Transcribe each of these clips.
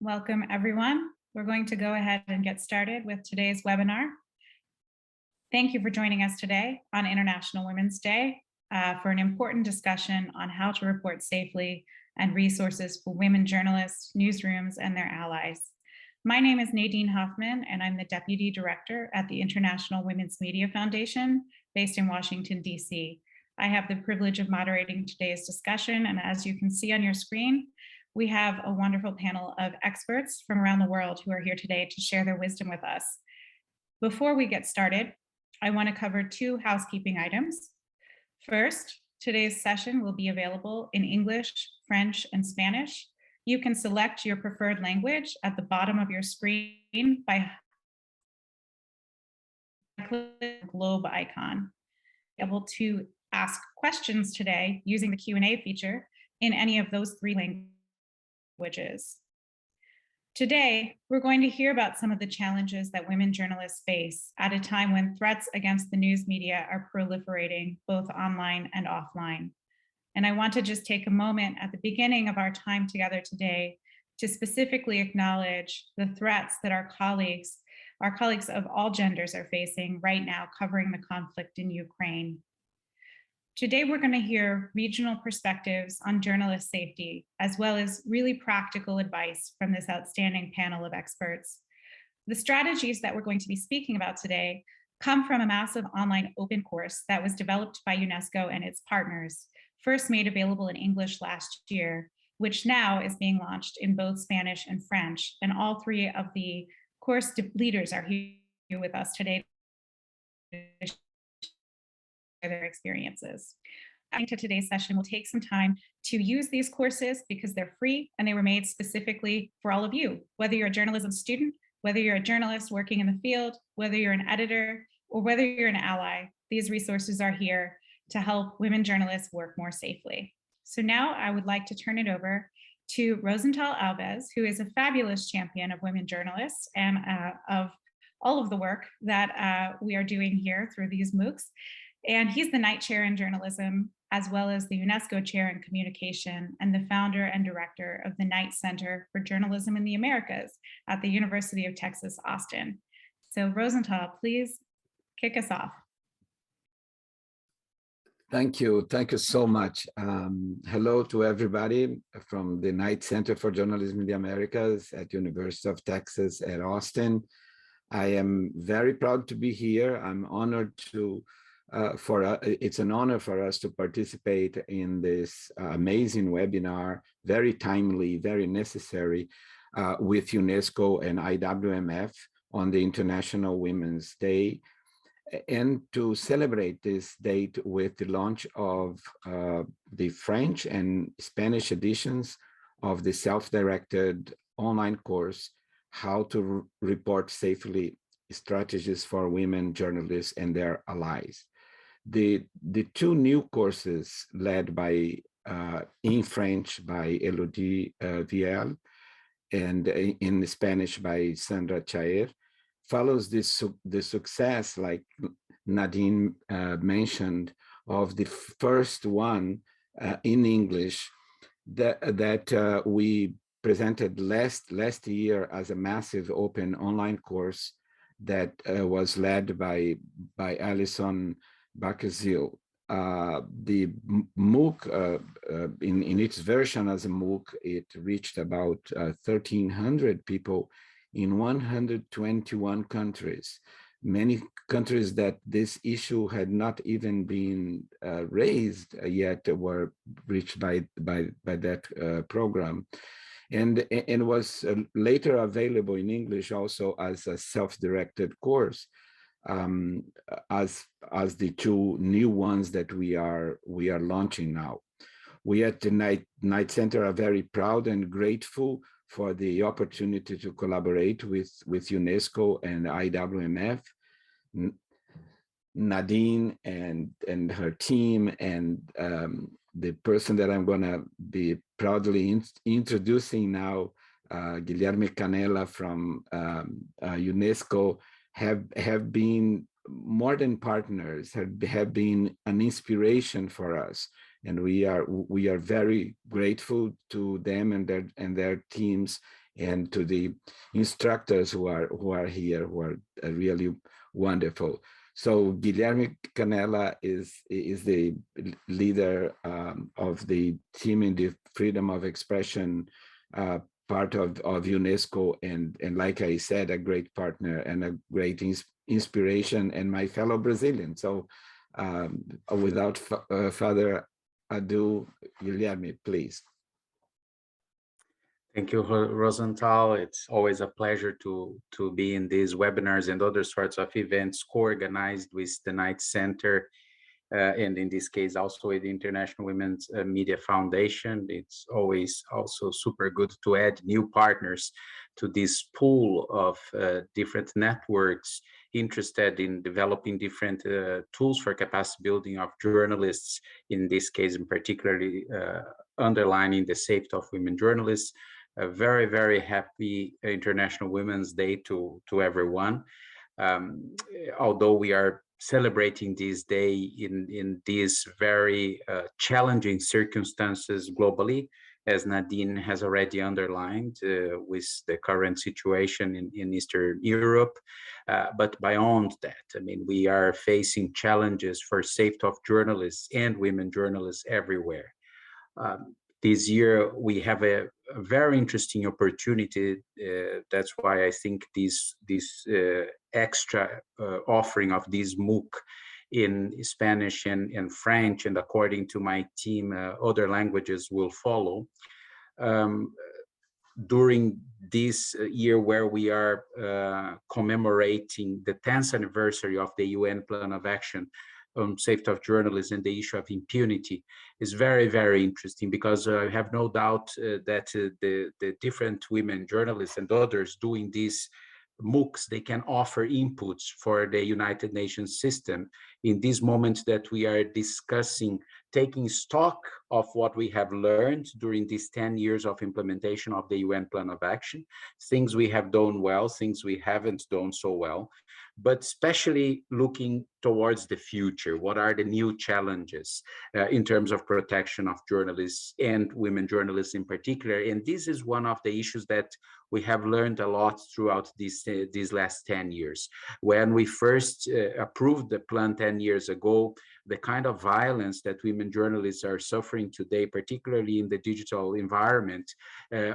Welcome, everyone. We're going to go ahead and get started with today's webinar. Thank you for joining us today on International Women's Day for an important discussion on how to report safely and resources for women journalists, newsrooms, and their allies. My name is Nadine Hoffman, and I'm the Deputy Director at the International Women's Media Foundation based in Washington, D.C. I have the privilege of moderating today's discussion, and as you can see on your screen, we have a wonderful panel of experts from around the world who are here today to share their wisdom with us. Before we get started, I want to cover two housekeeping items. First, today's session will be available in English, French, and Spanish. You can select your preferred language at the bottom of your screen by clicking the globe icon. You'll be able to ask questions today using the Q&A feature in any of those three languages. Today, we're going to hear about some of the challenges that women journalists face at a time when threats against the news media are proliferating both online and offline. And I want to just take a moment at the beginning of our time together today to specifically acknowledge the threats that our colleagues of all genders are facing right now covering the conflict in Ukraine. Today, we're going to hear regional perspectives on journalist safety, as well as really practical advice from this outstanding panel of experts. The strategies that we're going to be speaking about today come from a massive online open course that was developed by UNESCO and its partners, first made available in English last year, which now is being launched in both Spanish and French. And all three of the course leaders are here with us today to their experiences. Into today's session, we'll take some time to use these courses because they're free and they were made specifically for all of you, whether you're a journalism student, whether you're a journalist working in the field, whether you're an editor, or whether you're an ally. These resources are here to help women journalists work more safely. So now I would like to turn it over to Rosenthal Alves, who is a fabulous champion of women journalists and of all of the work that we are doing here through these MOOCs. And he's the Knight Chair in Journalism, as well as the UNESCO Chair in Communication and the founder and director of the Knight Center for Journalism in the Americas at the University of Texas, Austin. So Rosenthal, please kick us off. Thank you. Thank you so much. Hello to everybody from the Knight Center for Journalism in the Americas at University of Texas at Austin. I am very proud to be here. I'm honored to it's an honor for us to participate in this amazing webinar, very timely, very necessary, with UNESCO and IWMF on the International Women's Day, and to celebrate this date with the launch of the French and Spanish editions of the self-directed online course, How to Report Safely, Strategies for Women Journalists and Their Allies. The two new courses led by in French by Elodie Viel and in Spanish by Sandra Chaer follows the success, like Nadine mentioned, of the first one in English that we presented last year as a massive open online course that was led by Allison Baskerville. The MOOC, in its version as a MOOC, it reached about 1,300 people in 121 countries. Many countries that this issue had not even been raised yet were reached by that program. And was later available in English also as a self-directed course. As the two new ones that we are launching now. We at the Knight Center are very proud and grateful for the opportunity to collaborate with UNESCO and IWMF, Nadine and her team, and the person that I'm going to be proudly introducing now, Guilherme Canella from UNESCO, have been more than partners, have been an inspiration for us, and we are very grateful to them and their teams and to the instructors who are here, who are really wonderful. So Guilherme Canella is the leader of the team in the freedom of expression part of UNESCO, and like I said, a great partner and a great inspiration, and my fellow Brazilian. So without further ado, Guilherme, please. Thank you, Rosenthal. It's always a pleasure to be in these webinars and other sorts of events co-organized with the Knight Center, and in this case also with the International Women's Media Foundation. It's always also super good to add new partners to this pool of different networks interested in developing different tools for capacity building of journalists, in this case in particularly underlining the safety of women journalists. A very, very happy International Women's Day to everyone. Although we are celebrating this day in these very challenging circumstances globally, as Nadine has already underlined, with the current situation in Eastern Europe. But beyond that, I mean, we are facing challenges for safety of journalists and women journalists everywhere. This year, we have a very interesting opportunity. That's why I think this extra offering of this MOOC in Spanish and French, and according to my team, other languages will follow. During this year where we are commemorating the 10th anniversary of the UN Plan of Action on safety of journalists and the issue of impunity, is very, very interesting, because I have no doubt that the different women journalists and others doing these MOOCs, they can offer inputs for the United Nations system in this moment that we are discussing, taking stock of what we have learned during these 10 years of implementation of the UN Plan of Action, things we have done well, things we haven't done so well, but especially looking towards the future. What are the new challenges in terms of protection of journalists and women journalists in particular? And this is one of the issues that we have learned a lot throughout these last 10 years. When we first approved the plan 10 years ago, the kind of violence that women journalists are suffering today, particularly in the digital environment,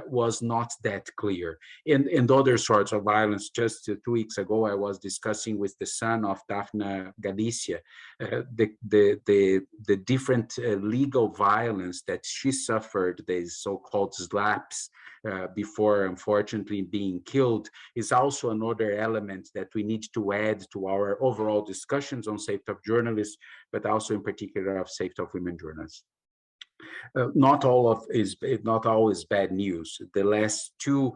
was not that clear. And other sorts of violence. Just 2 weeks ago, I was discussing with the son of Daphne Galicia the different legal violence that she suffered, the so-called slaps, before unfortunately being killed, is also another element that we need to add to our overall discussions on safety of journalists, but also in particular of safety of women journalists. Not always bad news. The last two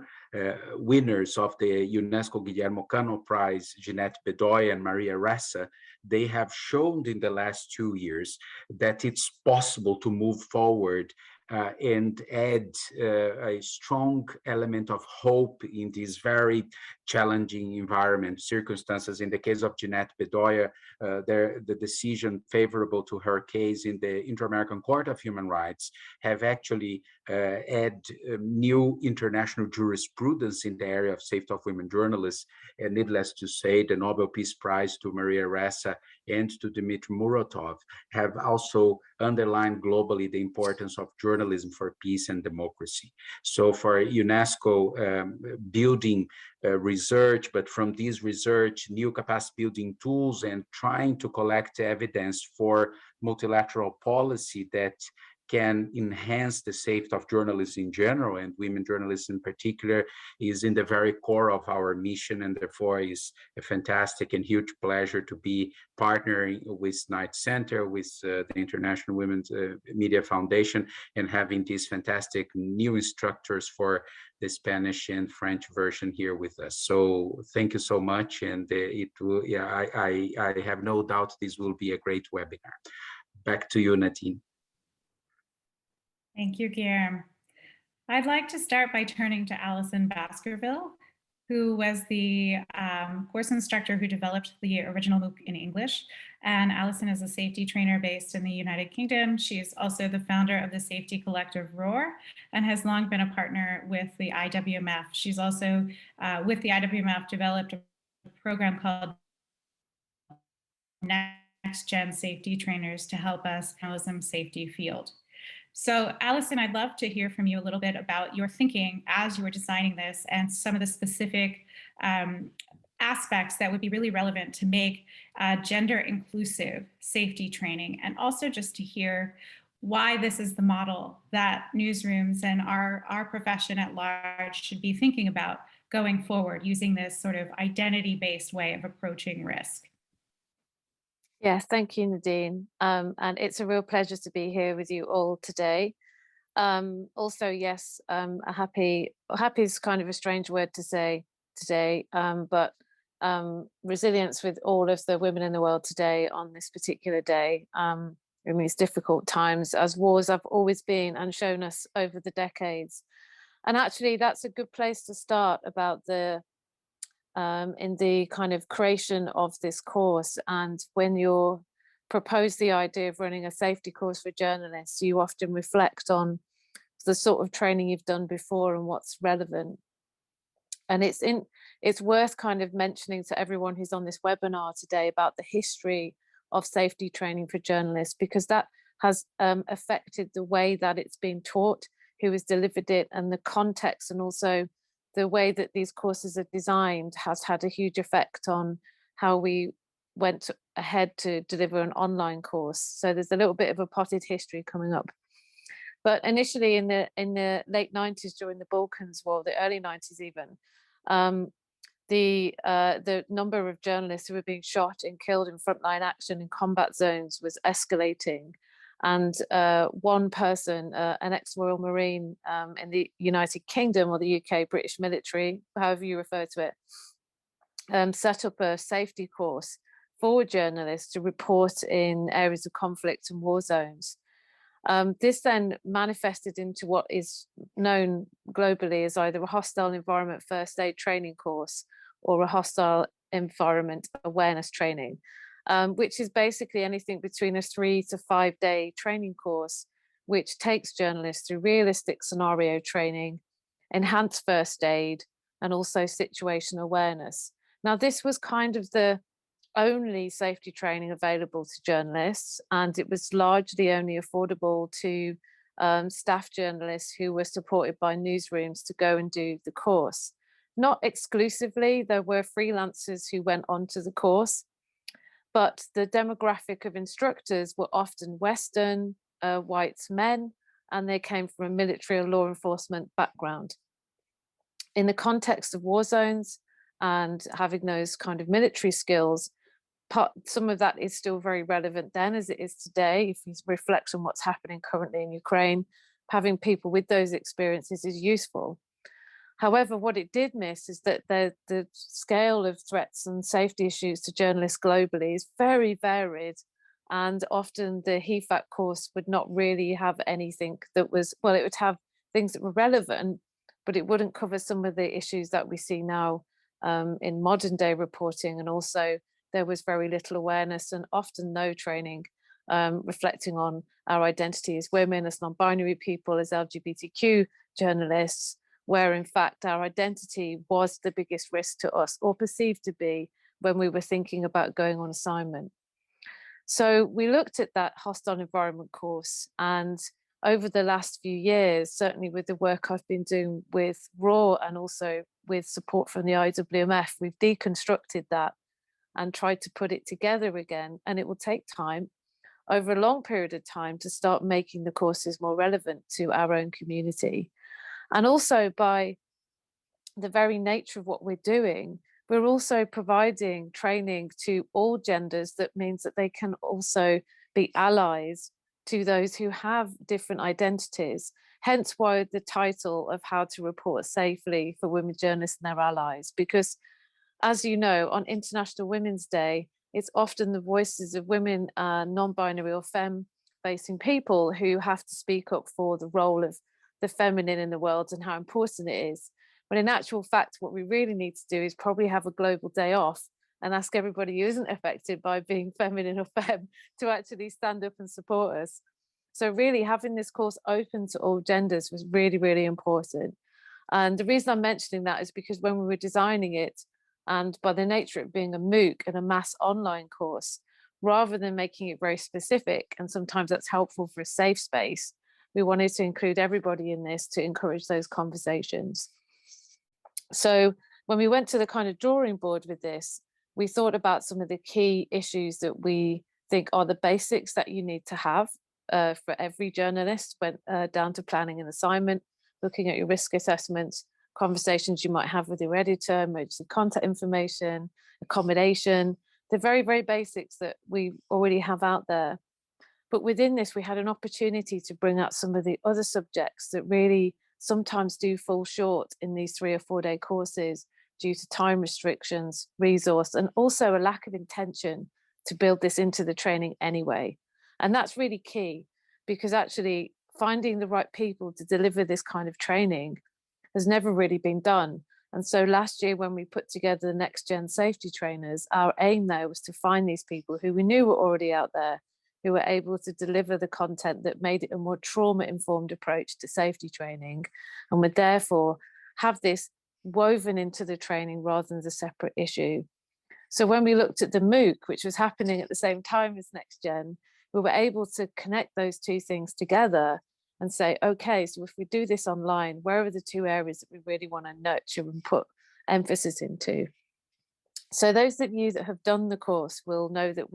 winners of the UNESCO Guillermo Cano Prize, Jeanette Bedoya and Maria Ressa, they have shown in the last 2 years that it's possible to move forward and add a strong element of hope in these very challenging environment circumstances. In the case of Jeanette Bedoya, the decision favorable to her case in the Inter-American Court of Human Rights have actually add new international jurisprudence in the area of safety of women journalists. And needless to say, the Nobel Peace Prize to Maria Ressa and to Dmitry Muratov have also underlined globally the importance of journalism for peace and democracy. So for UNESCO, building research, but from this research, new capacity building tools, and trying to collect evidence for multilateral policy that can enhance the safety of journalists in general and women journalists in particular, is in the very core of our mission, and therefore is a fantastic and huge pleasure to be partnering with Knight Center, with the International Women's Media Foundation, and having these fantastic new instructors for the Spanish and French version here with us. So thank you so much, and it will, I have no doubt this will be a great webinar. Back to you, Nadine. Thank you, Guilherme. I'd like to start by turning to Allison Baskerville, who was the course instructor who developed the original MOOC in English. And Allison is a safety trainer based in the United Kingdom. She's also the founder of the safety collective ROAR and has long been a partner with the IWMF. She's also, with the IWMF, developed a program called Next Gen Safety Trainers to help us in the journalism safety field. So Allison, I'd love to hear from you a little bit about your thinking as you were designing this and some of the specific aspects that would be really relevant to make gender inclusive safety training, and also just to hear why this is the model that newsrooms and our profession at large should be thinking about going forward, using this sort of identity-based way of approaching risk. Yes, thank you, Nadine. And it's a real pleasure to be here with you all today. Also, yes, happy is kind of a strange word to say today, but resilience with all of the women in the world today on this particular day. I mean, it's difficult times, as wars have always been and shown us over the decades. And actually, that's a good place to start about the in the kind of creation of this course. And when you propose the idea of running a safety course for journalists, you often reflect on the sort of training you've done before and what's relevant. And it's worth kind of mentioning to everyone who's on this webinar today about the history of safety training for journalists, because that has affected the way that it's been taught, who has delivered it, and the context, and also the way that these courses are designed has had a huge effect on how we went ahead to deliver an online course. So there's a little bit of a potted history coming up. But initially in the late 90s, during the Balkans War, the early 90s even, the number of journalists who were being shot and killed in frontline action in combat zones was escalating. And one person, an ex-Royal Marine in the United Kingdom, or the UK British military, however you refer to it, set up a safety course for journalists to report in areas of conflict and war zones. This then manifested into what is known globally as either a hostile environment first aid training course or a hostile environment awareness training. Which is basically anything between a 3 to 5 day training course, which takes journalists through realistic scenario training, enhanced first aid, and also situation awareness. Now, this was kind of the only safety training available to journalists, and it was largely only affordable to staff journalists who were supported by newsrooms to go and do the course. Not exclusively, there were freelancers who went onto the course, but the demographic of instructors were often Western, white men, and they came from a military or law enforcement background. In the context of war zones and having those kind of military skills, some of that is still very relevant then as it is today. If you reflect on what's happening currently in Ukraine, having people with those experiences is useful. However, what it did miss is that the scale of threats and safety issues to journalists globally is very varied, and often the HEFAC course would not really have anything that was, well, it would have things that were relevant, but it wouldn't cover some of the issues that we see now in modern day reporting. And also there was very little awareness and often no training reflecting on our identity as women, as non-binary people, as LGBTQ journalists, where in fact our identity was the biggest risk to us, or perceived to be, when we were thinking about going on assignment. So we looked at that hostile environment course, and over the last few years, certainly with the work I've been doing with RAW and also with support from the IWMF, we've deconstructed that and tried to put it together again. And it will take time, over a long period of time, to start making the courses more relevant to our own community. And also, by the very nature of what we're doing, we're also providing training to all genders. That means that they can also be allies to those who have different identities. Hence why the title of How to Report Safely for Women Journalists and Their Allies. Because, as you know, on International Women's Day, it's often the voices of women, non-binary or femme-facing people who have to speak up for the role of the feminine in the world and how important it is. When in actual fact, what we really need to do is probably have a global day off and ask everybody who isn't affected by being feminine or femme to actually stand up and support us. So really having this course open to all genders was really, really important. And the reason I'm mentioning that is because when we were designing it, and by the nature of it being a MOOC and a mass online course, rather than making it very specific, and sometimes that's helpful for a safe space, we wanted to include everybody in this to encourage those conversations. So when we went to the kind of drawing board with this, we thought about some of the key issues that we think are the basics that you need to have for every journalist, went down to planning an assignment, looking at your risk assessments, conversations you might have with your editor, emergency contact information, accommodation, the very, very basics that we already have out there. But within this, we had an opportunity to bring out some of the other subjects that really sometimes do fall short in these 3 or 4 day courses due to time restrictions, resource, and also a lack of intention to build this into the training anyway. And that's really key, because actually finding the right people to deliver this kind of training has never really been done. And so last year, when we put together the next gen safety trainers, our aim there was to find these people who we knew were already out there, who were able to deliver the content that made it a more trauma-informed approach to safety training, and would therefore have this woven into the training rather than as a separate issue. So when we looked at the MOOC, which was happening at the same time as Next Gen, we were able to connect those two things together and say, okay, so if we do this online, where are the 2 areas that we really want to nurture and put emphasis into? So those of you that have done the course will know that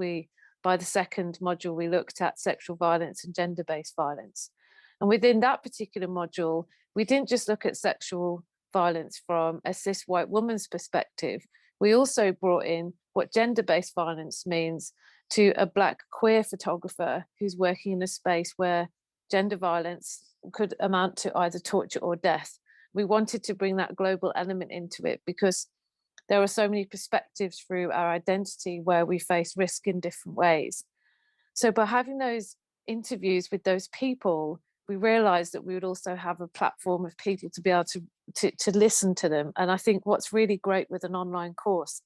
by the second module, we looked at sexual violence and gender-based violence. And within that particular module, we didn't just look at sexual violence from a cis white woman's perspective. We also brought in what gender-based violence means to a Black queer photographer who's working in a space where gender violence could amount to either torture or death. We wanted to bring that global element into it because there are so many perspectives through our identity where we face risk in different ways. So by having those interviews with those people, we realized that we would also have a platform of people to be able to listen to them. And I think what's really great with an online course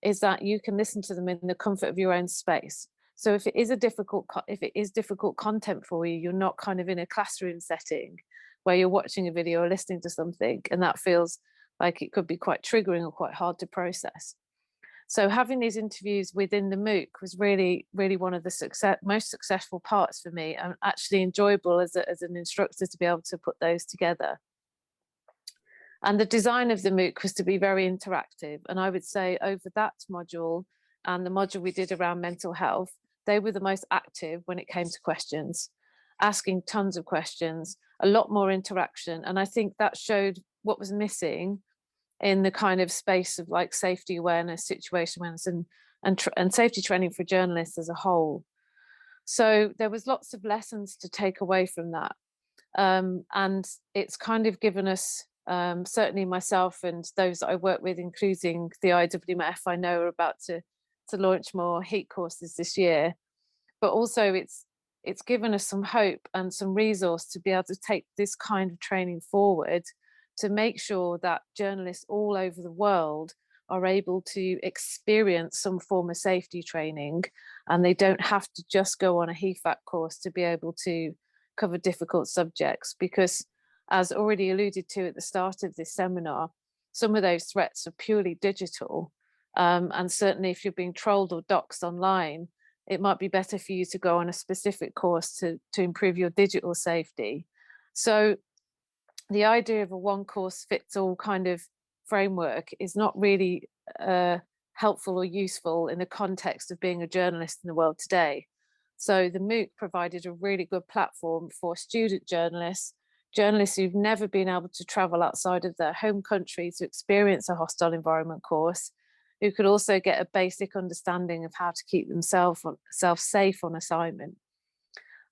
is that you can listen to them in the comfort of your own space. So if it is difficult content for you, you're not kind of in a classroom setting where you're watching a video or listening to something, and that feels like it could be quite triggering or quite hard to process. So having these interviews within the MOOC was really, really one of the most successful parts for me, and actually enjoyable as an instructor to be able to put those together. And the design of the MOOC was to be very interactive. And I would say over that module and the module we did around mental health, they were the most active when it came to questions, asking tons of questions, a lot more interaction. And I think that showed what was missing in the kind of space of like safety awareness, situation awareness, and safety training for journalists as a whole. So there was lots of lessons to take away from that. And it's kind of given us, certainly myself and those that I work with, including the IWMF, I know are about to launch more heat courses this year, but also it's given us some hope and some resource to be able to take this kind of training forward, to make sure that journalists all over the world are able to experience some form of safety training, and they don't have to just go on a HEFAC course to be able to cover difficult subjects. Because as already alluded to at the start of this seminar, some of those threats are purely digital. And certainly if you're being trolled or doxed online, it might be better for you to go on a specific course to improve your digital safety. So the idea of a one course fits all kind of framework is not really helpful or useful in the context of being a journalist in the world today. So the MOOC provided a really good platform for student journalists who've never been able to travel outside of their home country to experience a hostile environment course, who could also get a basic understanding of how to keep themselves safe on assignment.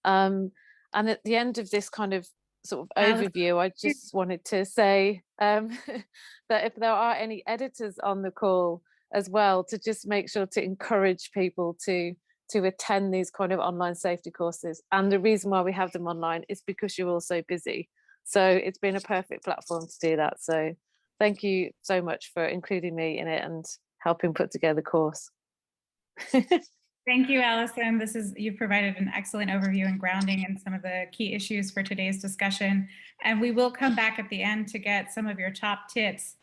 And at the end of this kind of sort of overview, I just wanted to say that if there are any editors on the call as well, to just make sure to encourage people to attend these kind of online safety courses. And the reason why we have them online is because you're all so busy. So it's been a perfect platform to do that. So thank you so much for including me in it and helping put together the course. Thank you, Allison. You've provided an excellent overview and grounding in some of the key issues for today's discussion. And we will come back at the end to get some of your top tips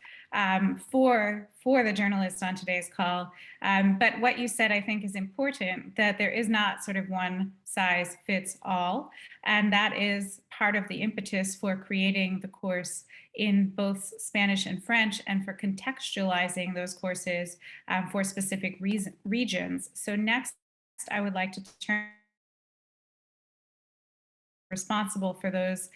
for the journalists on today's call. But what you said, I think, is important, that there is not sort of one size fits all. And that is part of the impetus for creating the course in both Spanish and French, and for contextualizing those courses for specific regions. So next, I would like to turn responsible for those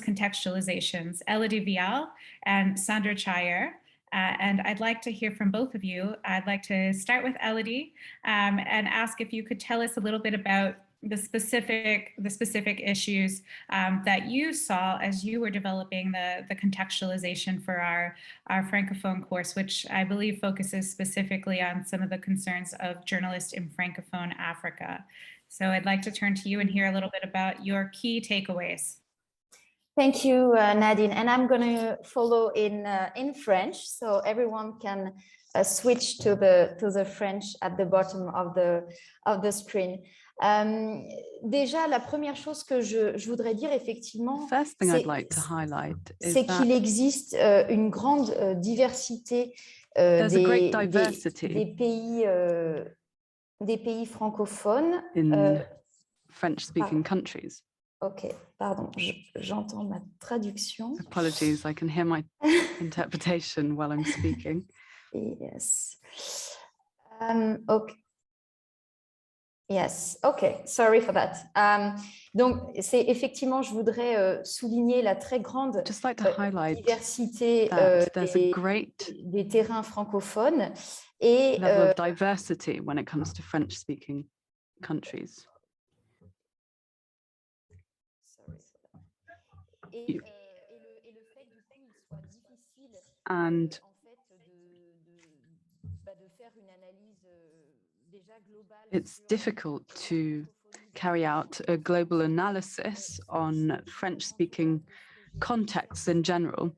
contextualizations, Elodie Vial and Sandra Chayer. And I'd like to hear from both of you. I'd like to start with Elodie and ask if you could tell us a little bit about the specific issues that you saw as you were developing the contextualization for our Francophone course, which I believe focuses specifically on some of the concerns of journalists in Francophone Africa. So I'd like to turn to you and hear a little bit about your key takeaways. Thank you, Nadine. And I'm going to follow in French, so everyone can switch to the French at the bottom of the screen. Déjà, la première chose que je voudrais dire, effectivement, c'est qu'il existe une grande diversité des pays francophones. In French-speaking countries. Ok, pardon, j'entends ma traduction. Apologies, I can hear my interpretation while I'm speaking. Yes. Okay. Yes, okay, sorry for that. Donc, c'est effectivement, je voudrais souligner la très grande diversité des terrains francophones et level of diversity when it comes to French-speaking countries. And it's difficult to carry out a global analysis on French-speaking contexts in general.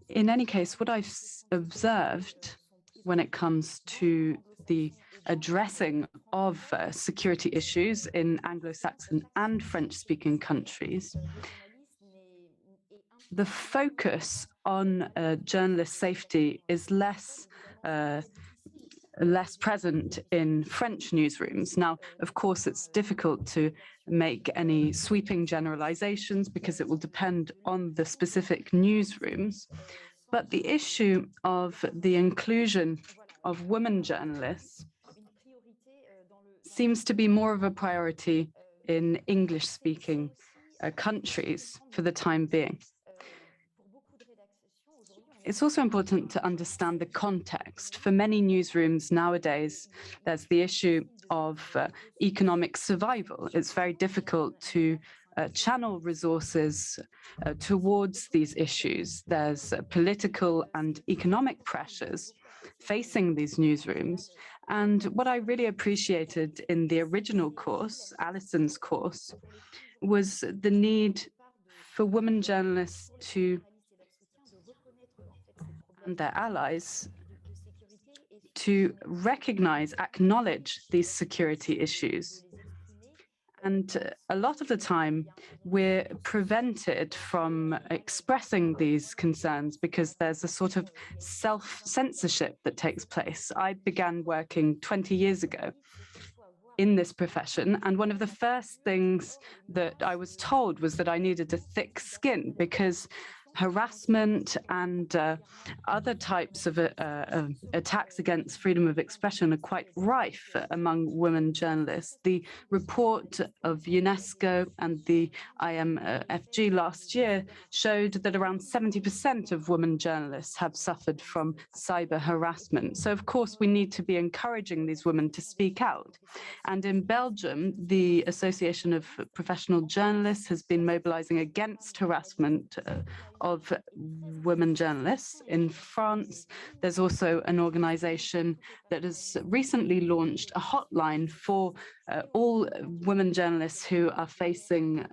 In any case, what I've observed when it comes to the addressing of security issues in Anglo-Saxon and French-speaking countries, the focus on journalist safety is less present in French newsrooms. Now, of course, it's difficult to make any sweeping generalizations because it will depend on the specific newsrooms. But the issue of the inclusion of women journalists seems to be more of a priority in English-speaking countries for the time being. It's also important to understand the context. For many newsrooms nowadays, there's the issue of economic survival. It's very difficult to channel resources towards these issues. There's political and economic pressures facing these newsrooms. And what I really appreciated in the original course, Allison's course, was the need for women journalists to and their allies to recognize, acknowledge these security issues. And a lot of the time, we're prevented from expressing these concerns because there's a sort of self-censorship that takes place. I began working 20 years ago in this profession, and one of the first things that I was told was that I needed a thick skin because harassment and other types of attacks against freedom of expression are quite rife among women journalists. The report of UNESCO and the IWMF last year showed that around 70% of women journalists have suffered from cyber harassment. So, of course, we need to be encouraging these women to speak out. And in Belgium, the Association of Professional Journalists has been mobilizing against harassment of women journalists. In France, there's also an organization that has recently launched a hotline for all women journalists who are facing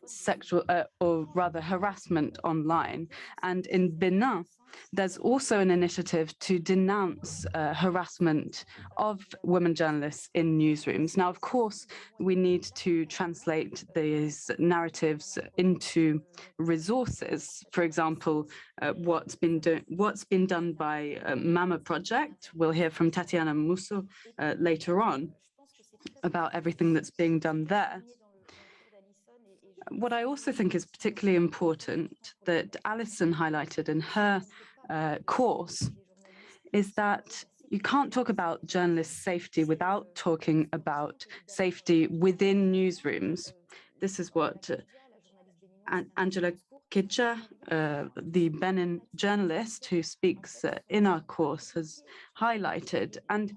sexual or rather harassment online. And in Benin, there's also an initiative to denounce harassment of women journalists in newsrooms. Now, of course, we need to translate these narratives into resources. For example, what's been done by Mama Project. We'll hear from Tatiana Musso later on about everything that's being done there. What I also think is particularly important that Allison highlighted in her course is that you can't talk about journalist safety without talking about safety within newsrooms. This is what Angela Kitcha, the Benin journalist who speaks in our course, has highlighted. And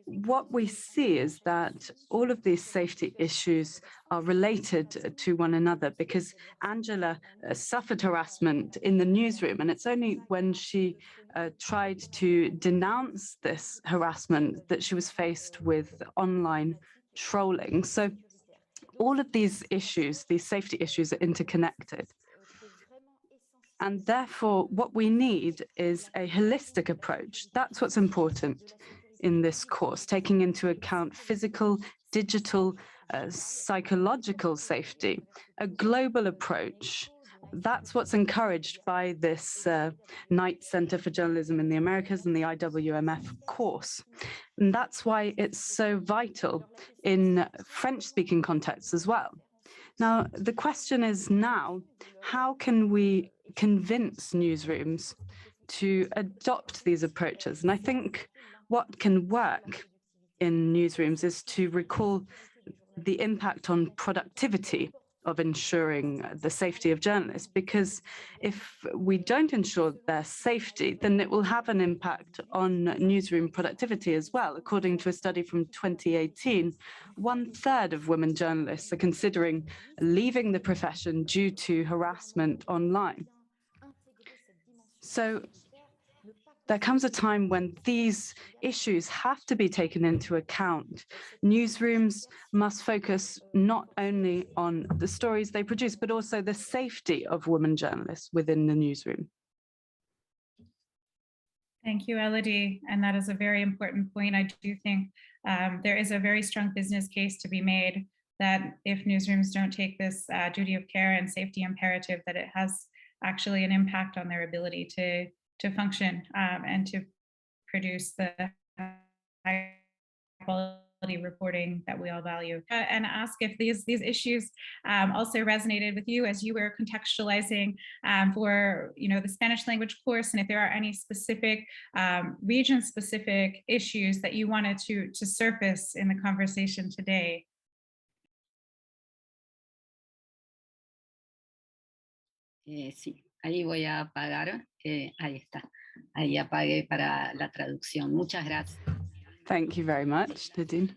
what we see is that all of these safety issues are related to one another because Angela suffered harassment in the newsroom, and it's only when she tried to denounce this harassment that she was faced with online trolling. So all of these issues, these safety issues, are interconnected. And therefore, what we need is a holistic approach. That's what's important in this course, taking into account physical, digital, psychological safety, a global approach. That's what's encouraged by this Knight Center for Journalism in the Americas and the IWMF course. And that's why it's so vital in French-speaking contexts as well. Now, the question is now, how can we convince newsrooms to adopt these approaches? And I think what can work in newsrooms is to recall the impact on productivity of ensuring the safety of journalists, because if we don't ensure their safety, then it will have an impact on newsroom productivity as well. According to a study from 2018, 1/3 of women journalists are considering leaving the profession due to harassment online. So there comes a time when these issues have to be taken into account. Newsrooms must focus not only on the stories they produce, but also the safety of women journalists within the newsroom. Thank you, Elodie. And that is a very important point. I do think there is a very strong business case to be made that if newsrooms don't take this duty of care and safety imperative, that it has actually an impact on their ability to function and to produce the high quality reporting that we all value. And ask if these issues also resonated with you as you were contextualizing for the Spanish language course, and if there are any specific region-specific issues that you wanted to surface in the conversation today. Sí, ahí voy a apagar. Ahí está. Ahí apagué para la traducción. Muchas gracias. Thank you very much, Nadine.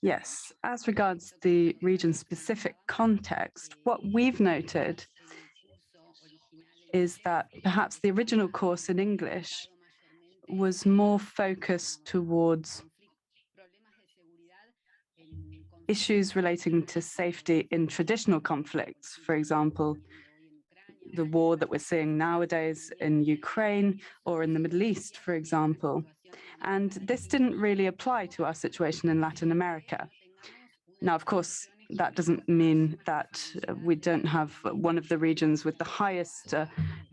Yes, as regards the region-specific context, what we've noted is that perhaps the original course in English was more focused towards issues relating to safety in traditional conflicts, for example, the war that we're seeing nowadays in Ukraine or in the Middle East, for example. And this didn't really apply to our situation in Latin America. Now, of course, that doesn't mean that we don't have one of the regions with the highest,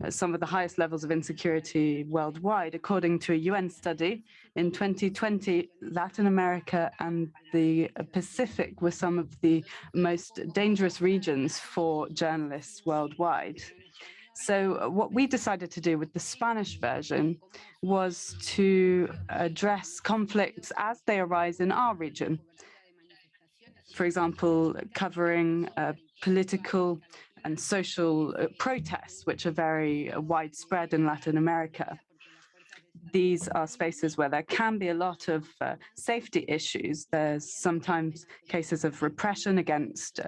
some of the highest levels of insecurity worldwide. According to a UN study, in 2020, Latin America and the Pacific were some of the most dangerous regions for journalists worldwide. So what we decided to do with the Spanish version was to address conflicts as they arise in our region. For example, covering political and social protests, which are very widespread in Latin America. These are spaces where there can be a lot of safety issues. There's sometimes cases of repression against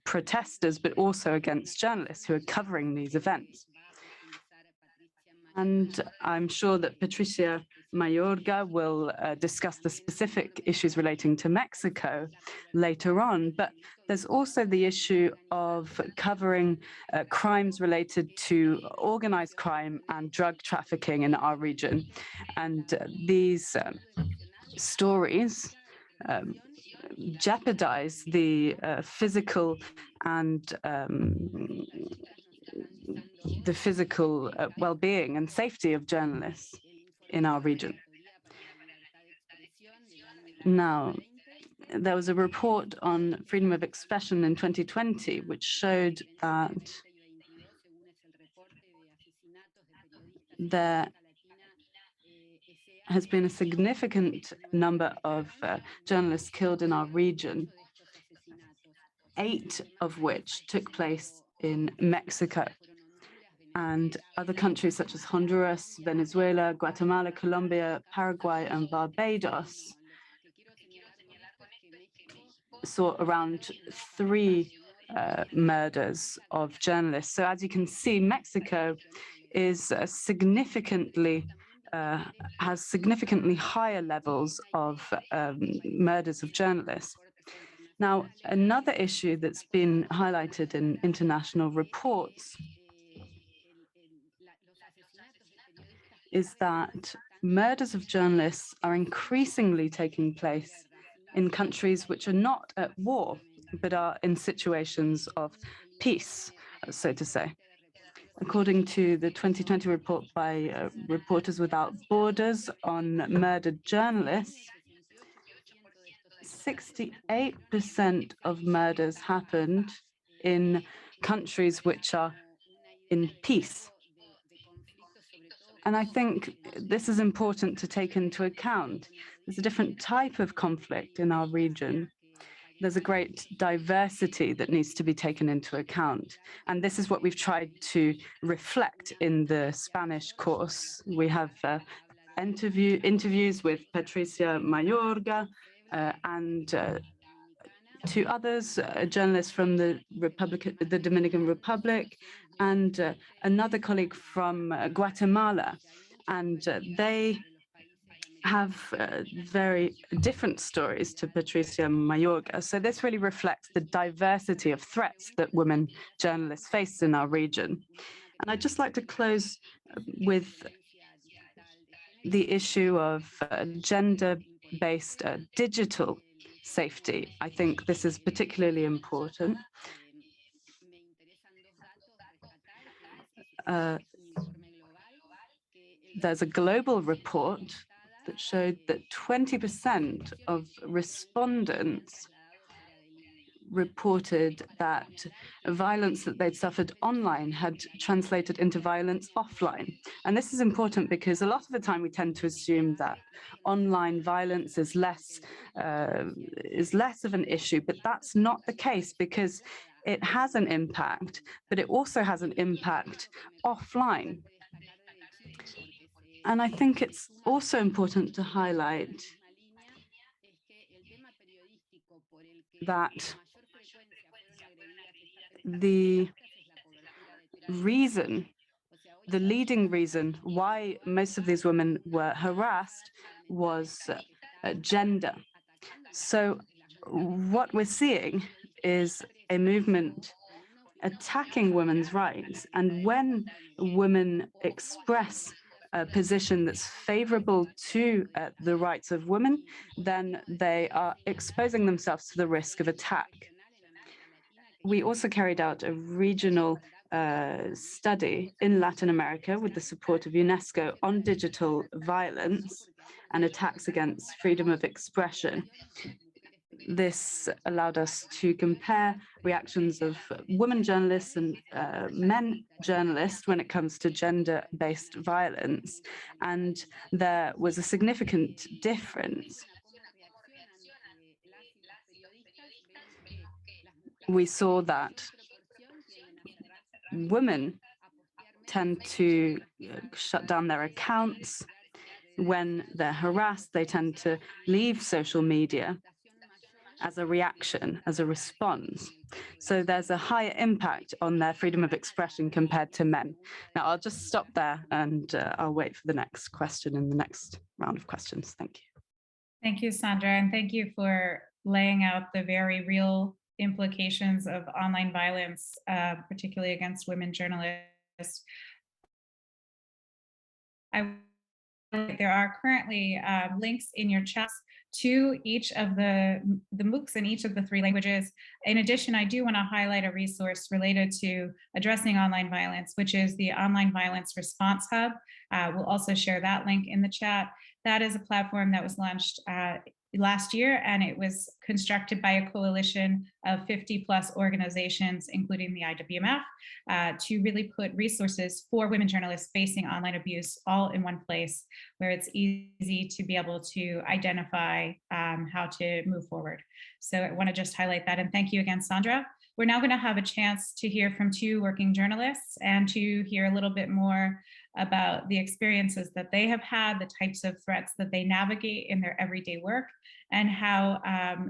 protesters, but also against journalists who are covering these events. And I'm sure that Patricia Mayorga will discuss the specific issues relating to Mexico later on. But there's also the issue of covering crimes related to organized crime and drug trafficking in our region. And these stories jeopardize the physical and well-being and safety of journalists in our region. Now, there was a report on freedom of expression in 2020, which showed that there has been a significant number of journalists killed in our region, 8 of which took place in Mexico. And other countries such as Honduras, Venezuela, Guatemala, Colombia, Paraguay, and Barbados saw around 3 murders of journalists. So as you can see, Mexico is has significantly higher levels of murders of journalists. Now, another issue that's been highlighted in international reports is that murders of journalists are increasingly taking place in countries which are not at war, but are in situations of peace, so to say. According to the 2020 report by Reporters Without Borders on murdered journalists, 68% of murders happened in countries which are in peace. And I think this is important to take into account. There's a different type of conflict in our region. There's a great diversity that needs to be taken into account. And this is what we've tried to reflect in the Spanish course. We have interviews with Patricia Mayorga and 2 others, a journalist from the Dominican Republic, and another colleague from Guatemala. And they have very different stories to Patricia Mayorga. So this really reflects the diversity of threats that women journalists face in our region. And I'd just like to close with the issue of gender-based digital safety. I think this is particularly important. There's a global report that showed that 20% of respondents reported that violence that they'd suffered online had translated into violence offline. And this is important because a lot of the time we tend to assume that online violence is less of an issue, but that's not the case, because it has an impact, but it also has an impact offline. And I think it's also important to highlight that the leading reason why most of these women were harassed was gender. So what we're seeing is a movement attacking women's rights. And when women express a position that's favorable to the rights of women, then they are exposing themselves to the risk of attack. We also carried out a regional study in Latin America with the support of UNESCO on digital violence and attacks against freedom of expression. This allowed us to compare reactions of women journalists and men journalists when it comes to gender-based violence, and there was a significant difference. We saw that women tend to shut down their accounts. When they're harassed, they tend to leave social media. as a reaction, as a response. So there's a higher impact on their freedom of expression compared to men. Now, I'll just stop there and I'll wait for the next question in the next round of questions. Thank you. Thank you, Sandra, and thank you for laying out the very real implications of online violence, particularly against women journalists. There are currently links in your chats to each of the MOOCs in each of the 3 languages. In addition, I do want to highlight a resource related to addressing online violence, which is the Online Violence Response Hub. We'll also share that link in the chat. That is a platform that was launched last year, and it was constructed by a coalition of 50+ organizations, including the IWMF, to really put resources for women journalists facing online abuse all in one place, where it's easy to be able to identify how to move forward. So I want to just highlight that, and thank you again, Sandra. We're now going to have a chance to hear from 2 working journalists and to hear a little bit more about the experiences that they have had, the types of threats that they navigate in their everyday work, and how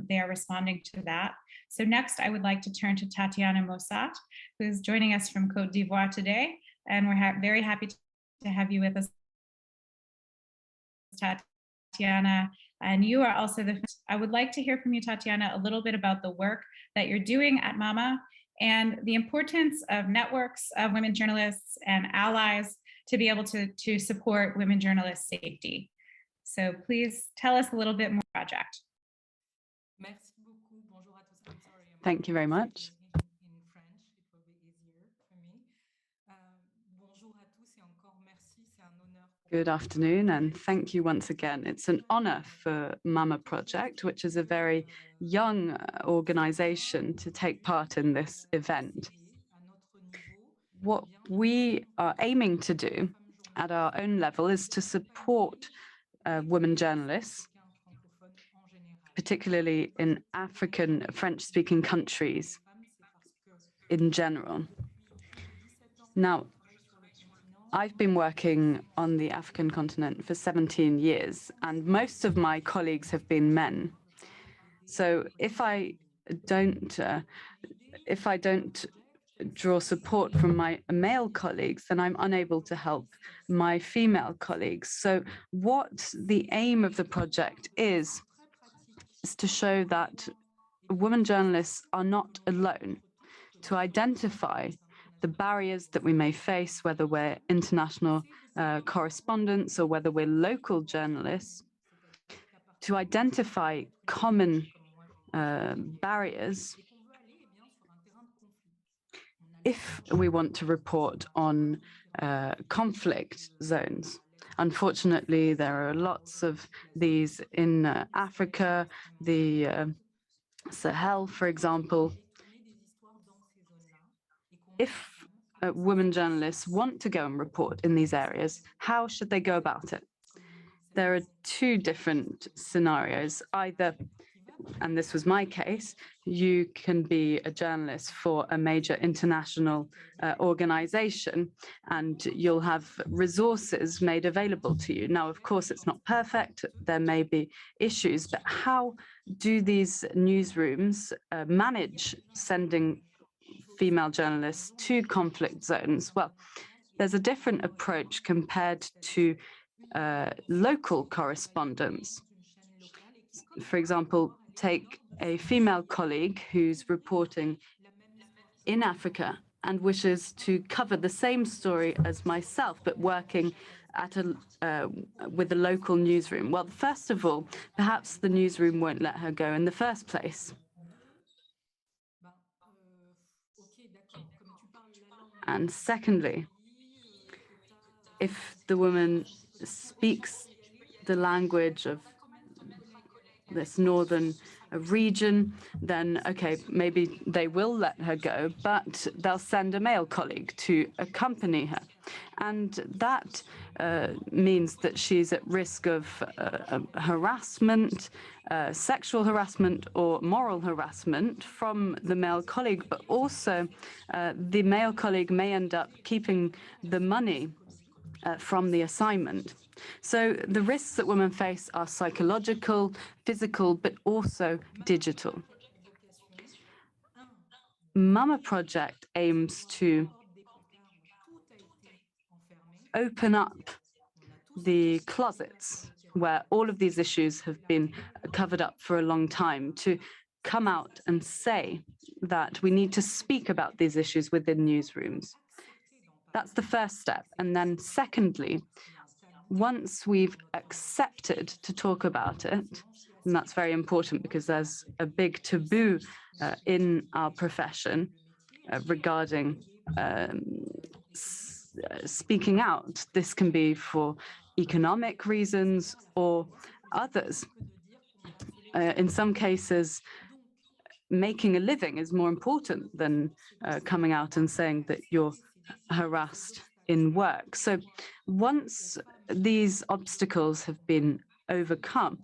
they are responding to that. So next, I would like to turn to Tatiana Mossat, who's joining us from Côte d'Ivoire today. And we're very happy to have you with us, Tatiana. And you are also I would like to hear from you, Tatiana, a little bit about the work that you're doing at MAMA and the importance of networks of women journalists and allies to be able to support women journalists' safety. So please tell us a little bit more about the project. Thank you very much. Good afternoon, and thank you once again. It's an honor for MAMA Project, which is a very young organization, to take part in this event. What we are aiming to do at our own level is to support women journalists, particularly in African French-speaking countries in general. Now, I've been working on the African continent for 17 years, and most of my colleagues have been men. So if I don't draw support from my male colleagues, then I'm unable to help my female colleagues. So what the aim of the project is to show that women journalists are not alone, to identify the barriers that we may face, whether we're international correspondents or whether we're local journalists, to identify common barriers if we want to report on conflict zones. Unfortunately, there are lots of these in Africa, the Sahel, for example. If women journalists want to go and report in these areas, how should they go about it? There are 2 different scenarios. Either, and this was my case, you can be a journalist for a major international organization and you'll have resources made available to you. Now, of course, it's not perfect. There may be issues, but how do these newsrooms manage sending female journalists to conflict zones? Well, there's a different approach compared to local correspondence. For example, take a female colleague who's reporting in Africa and wishes to cover the same story as myself, but working at with a local newsroom. Well, first of all, perhaps the newsroom won't let her go in the first place. And secondly, if the woman speaks the language of this northern region, then okay, maybe they will let her go, but they'll send a male colleague to accompany her. And that means that she's at risk of harassment, sexual harassment or moral harassment from the male colleague, but also the male colleague may end up keeping the money from the assignment. So the risks that women face are psychological, physical, but also digital. Mama Project aims to open up the closets where all of these issues have been covered up for a long time, to come out and say that we need to speak about these issues within newsrooms. That's the first step. And then secondly, once we've accepted to talk about it, and that's very important because there's a big taboo in our profession regarding speaking out. This can be for economic reasons or others. In some cases, making a living is more important than coming out and saying that you're harassed in work. So once these obstacles have been overcome,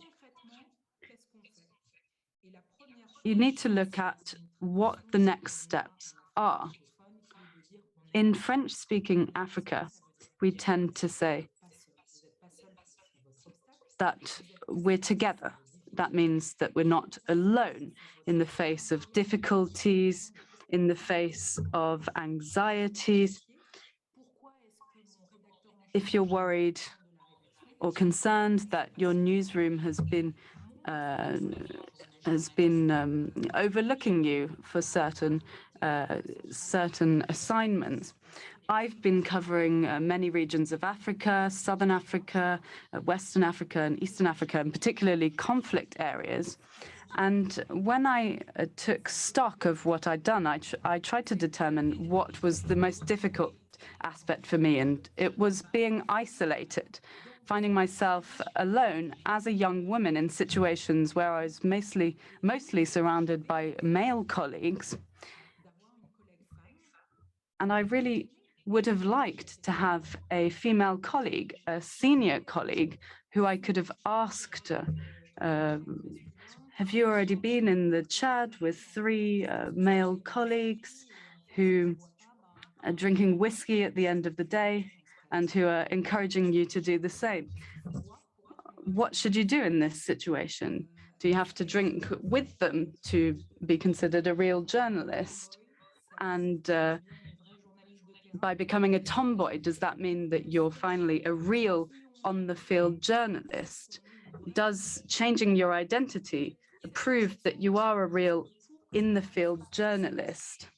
you need to look at what the next steps are. In French-speaking Africa, we tend to say that we're together. That means that we're not alone in the face of difficulties, in the face of anxieties. If you're worried or concerned that your newsroom has been overlooking you for certain assignments. I've been covering many regions of Africa, Southern Africa, Western Africa, and Eastern Africa, and particularly conflict areas. And when I took stock of what I'd done, I tried to determine what was the most difficult aspect for me, and it was being isolated, finding myself alone as a young woman in situations where I was mostly surrounded by male colleagues. And I really would have liked to have a female colleague, a senior colleague, who I could have asked, have you already been in the Chad with 3 male colleagues who are drinking whiskey at the end of the day and who are encouraging you to do the same? What should you do in this situation? Do you have to drink with them to be considered a real journalist? And by becoming a tomboy, does that mean that you're finally a real on-the-field journalist? Does changing your identity prove that you are a real in-the-field journalist?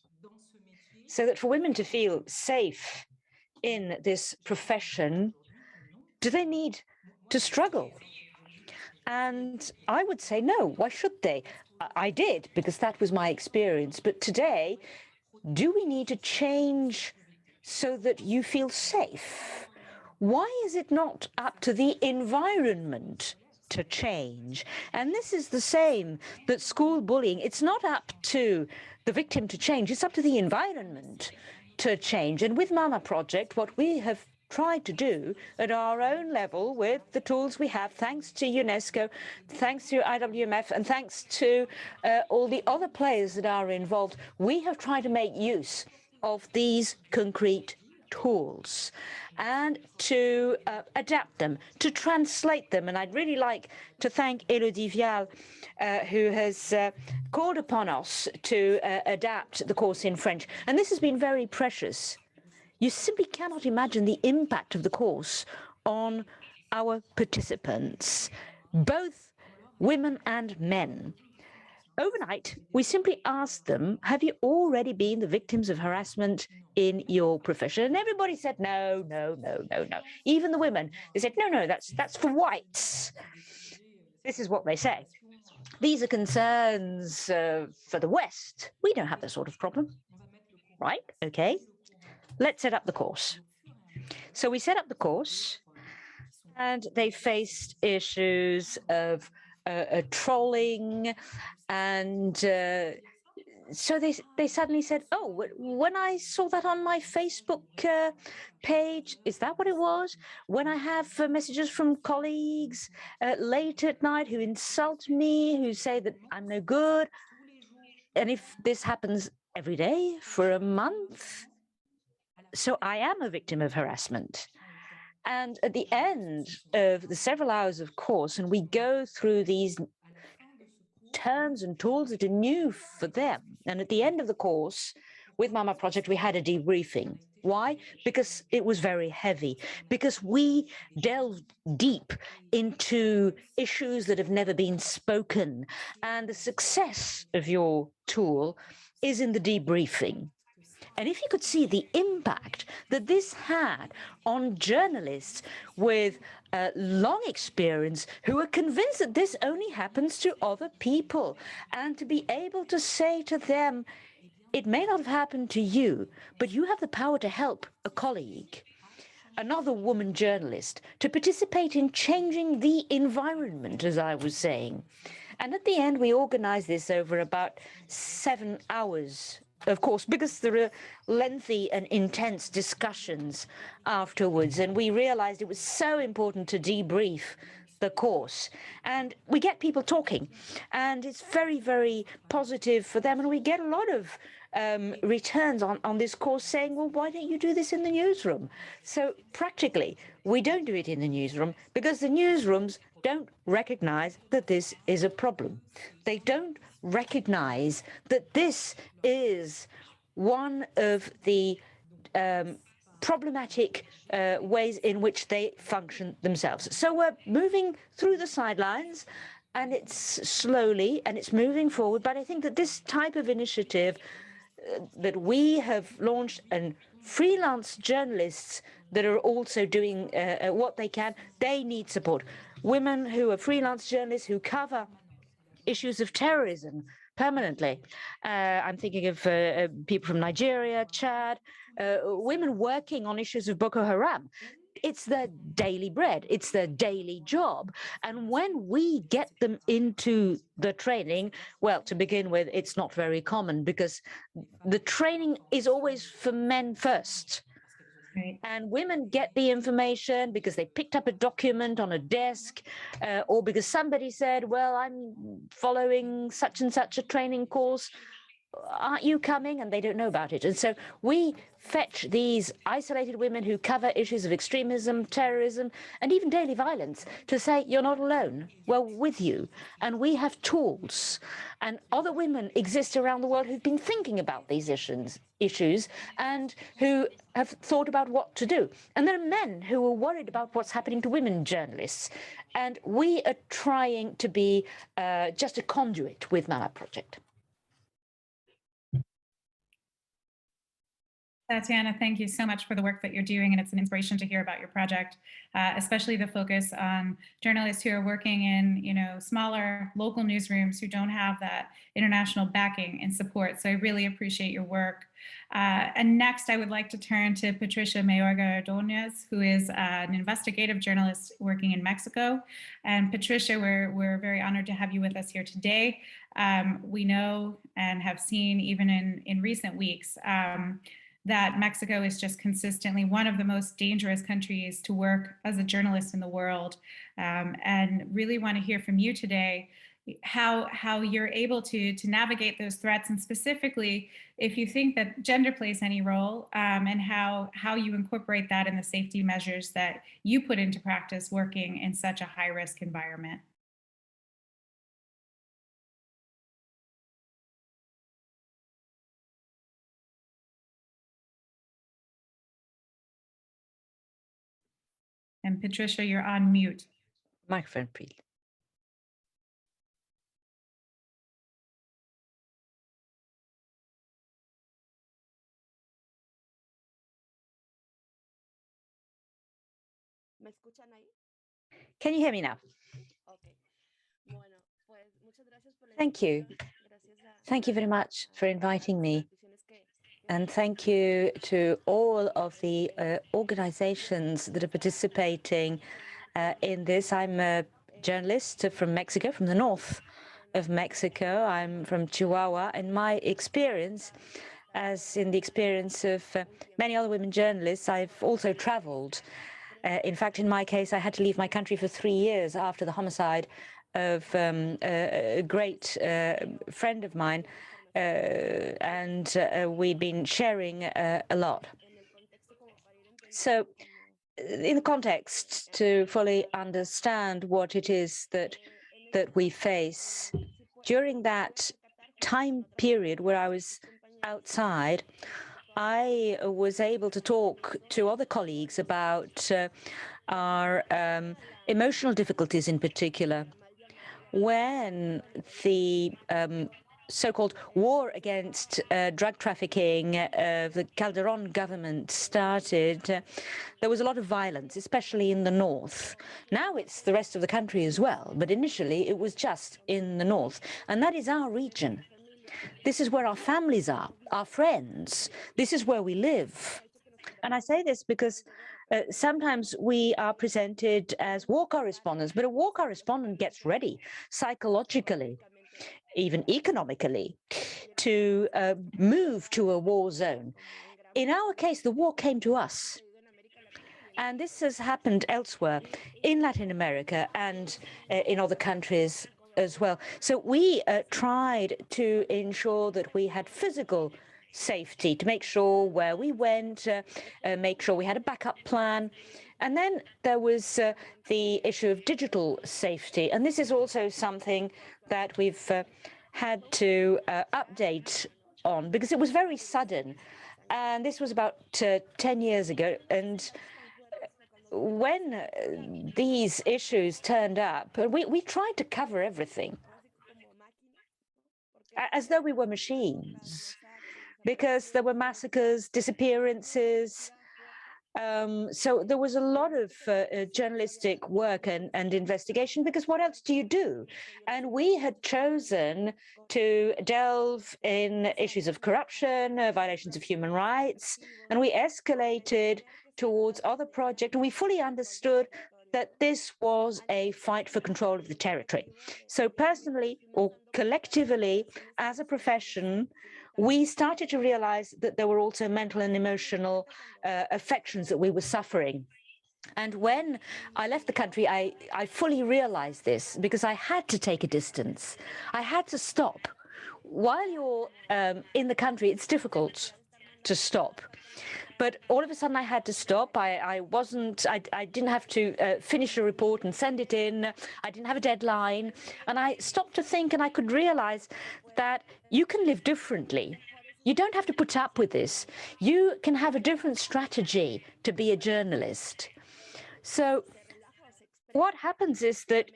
So that for women to feel safe in this profession, do they need to struggle? And I would say no. Why should they? I did, because that was my experience. But today, do we need to change so that you feel safe? Why is it not up to the environment to change? And this is the same that school bullying, it's not up to the victim to change, it's up to the environment to change. And with Mama Project, what we have tried to do at our own level with the tools we have, thanks to UNESCO, thanks to IWMF, and thanks to all the other players that are involved, we have tried to make use of these concrete tools and to adapt them, to translate them. And I'd really like to thank Elodie Vial, who has called upon us to adapt the course in French. And this has been very precious. You simply cannot imagine the impact of the course on our participants, both women and men. Overnight, we simply asked them, have you already been the victims of harassment in your profession? And everybody said, no, no, no, no, no. Even the women, they said, no, no, that's for whites. This is what they say. These are concerns for the West. We don't have that sort of problem, right? Okay, let's set up the course. So we set up the course, and they faced issues of trolling, and so they suddenly said, oh, when I saw that on my Facebook page, is that what it was? When I have messages from colleagues late at night who insult me, who say that I'm no good, and if this happens every day for a month, so I am a victim of harassment. And at the end of the several hours of course, and we go through these terms and tools that are new for them. And at the end of the course, with Mama Project, we had a debriefing. Why? Because it was very heavy, because we delved deep into issues that have never been spoken. And the success of your tool is in the debriefing. And if you could see the impact that this had on journalists with long experience who are convinced that this only happens to other people, and to be able to say to them, it may not have happened to you, but you have the power to help a colleague, another woman journalist, to participate in changing the environment, as I was saying. And at the end, we organized this over about 7 hours, of course, because there are lengthy and intense discussions afterwards. And we realized it was so important to debrief the course. And we get people talking, and it's very, very positive for them. And we get a lot of returns on this course saying, well, why don't you do this in the newsroom? So practically, we don't do it in the newsroom because the newsrooms don't recognize that this is a problem. They don't recognize that this is one of the problematic ways in which they function themselves. So we're moving through the sidelines, and it's slowly, and it's moving forward. But I think that this type of initiative that we have launched, and freelance journalists that are also doing what they can, they need support. Women who are freelance journalists who cover issues of terrorism permanently. I'm thinking of people from Nigeria, Chad, women working on issues of Boko Haram. It's their daily bread, it's their daily job. And when we get them into the training, well, to begin with, it's not very common because the training is always for men first. Right. And women get the information because they picked up a document on a desk, or because somebody said, well, I'm following such and such a training course. Aren't you coming? And they don't know about it. And so we fetch these isolated women who cover issues of extremism, terrorism, and even daily violence to say, you're not alone. We're with you. And we have tools. And other women exist around the world who've been thinking about these issues and who have thought about what to do. And there are men who are worried about what's happening to women journalists. And we are trying to be just a conduit with Mama Project. Tatiana, thank you so much for the work that you're doing, and it's an inspiration to hear about your project, especially the focus on journalists who are working in, smaller local newsrooms who don't have that international backing and support. So I really appreciate your work. And next, I would like to turn to Patricia Mayorga Ordonez, who is an investigative journalist working in Mexico. And Patricia, we're very honored to have you with us here today. We know and have seen even in recent weeks that Mexico is just consistently one of the most dangerous countries to work as a journalist in the world. And really want to hear from you today how you're able to navigate those threats, and specifically if you think that gender plays any role, and how you incorporate that in the safety measures that you put into practice working in such a high-risk environment. And Patricia, you're on mute. Microphone, please. Can you hear me now? Thank you. Thank you very much for inviting me. And thank you to all of the organizations that are participating in this. I'm a journalist from Mexico, from the north of Mexico. I'm from Chihuahua, and my experience, as in the experience of many other women journalists, I've also traveled. In fact, in my case, I had to leave my country for 3 years after the homicide of a great friend of mine. And we've been sharing a lot. So in the context to fully understand what it is that we face, during that time period where I was outside, I was able to talk to other colleagues about our emotional difficulties in particular. When the so-called war against drug trafficking of the Calderon government started, there was a lot of violence, especially in the north. Now it's the rest of the country as well, but initially it was just in the north. And that is our region. This is where our families are, our friends. This is where we live. And I say this because sometimes we are presented as war correspondents, but a war correspondent gets ready psychologically, even economically, to move to a war zone. In our case, the war came to us. And this has happened elsewhere in Latin America and in other countries as well. So we tried to ensure that we had physical safety, to make sure where we went, make sure we had a backup plan. And then there was the issue of digital safety. And this is also something that we've had to update on because it was very sudden. And this was about 10 years ago. And when these issues turned up, we tried to cover everything as though we were machines, because there were massacres, disappearances. So there was a lot of journalistic work and investigation, because what else do you do? And we had chosen to delve in issues of corruption, violations of human rights, and we escalated towards other projects, and we fully understood that this was a fight for control of the territory. So personally or collectively, as a profession, we started to realize that there were also mental and emotional affections that we were suffering. And when I left the country, I fully realized this, because I had to take a distance. I had to stop. While you're in the country, it's difficult to stop. But all of a sudden I had to stop. I didn't have to finish a report and send it in. I didn't have a deadline. And I stopped to think, and I could realize that you can live differently. You don't have to put up with this. You can have a different strategy to be a journalist. So what happens is that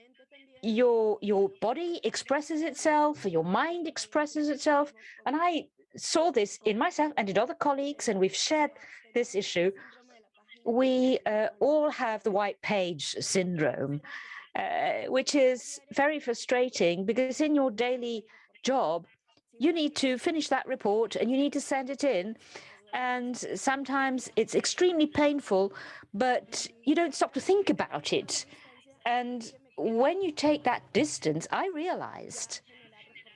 your body expresses itself, your mind expresses itself. And I saw this in myself and in other colleagues, and we've shared this issue. We all have the white page syndrome, which is very frustrating, because in your daily job, you need to finish that report and you need to send it in. And sometimes it's extremely painful, but you don't stop to think about it. And when you take that distance, I realized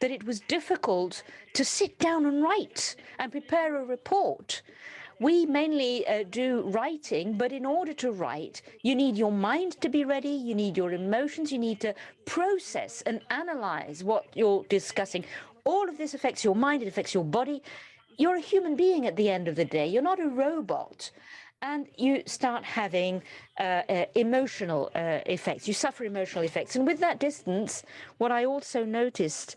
that it was difficult to sit down and write and prepare a report. We mainly do writing, but in order to write, you need your mind to be ready, you need your emotions, you need to process and analyze what you're discussing. All of this affects your mind, it affects your body. You're a human being at the end of the day, you're not a robot. And you start having emotional effects, you suffer emotional effects. And with that distance, what I also noticed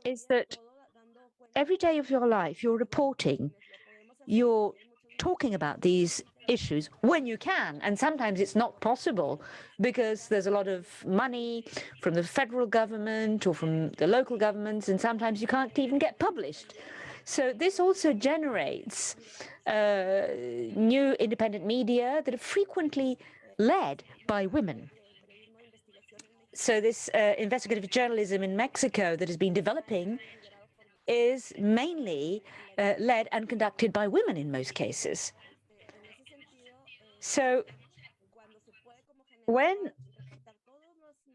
is that every day of your life, you're reporting, you're talking about these issues when you can. And sometimes it's not possible because there's a lot of money from the federal government or from the local governments, and sometimes you can't even get published. So this also generates new independent media that are frequently led by women. So this investigative journalism in Mexico that has been developing is mainly led and conducted by women in most cases. So when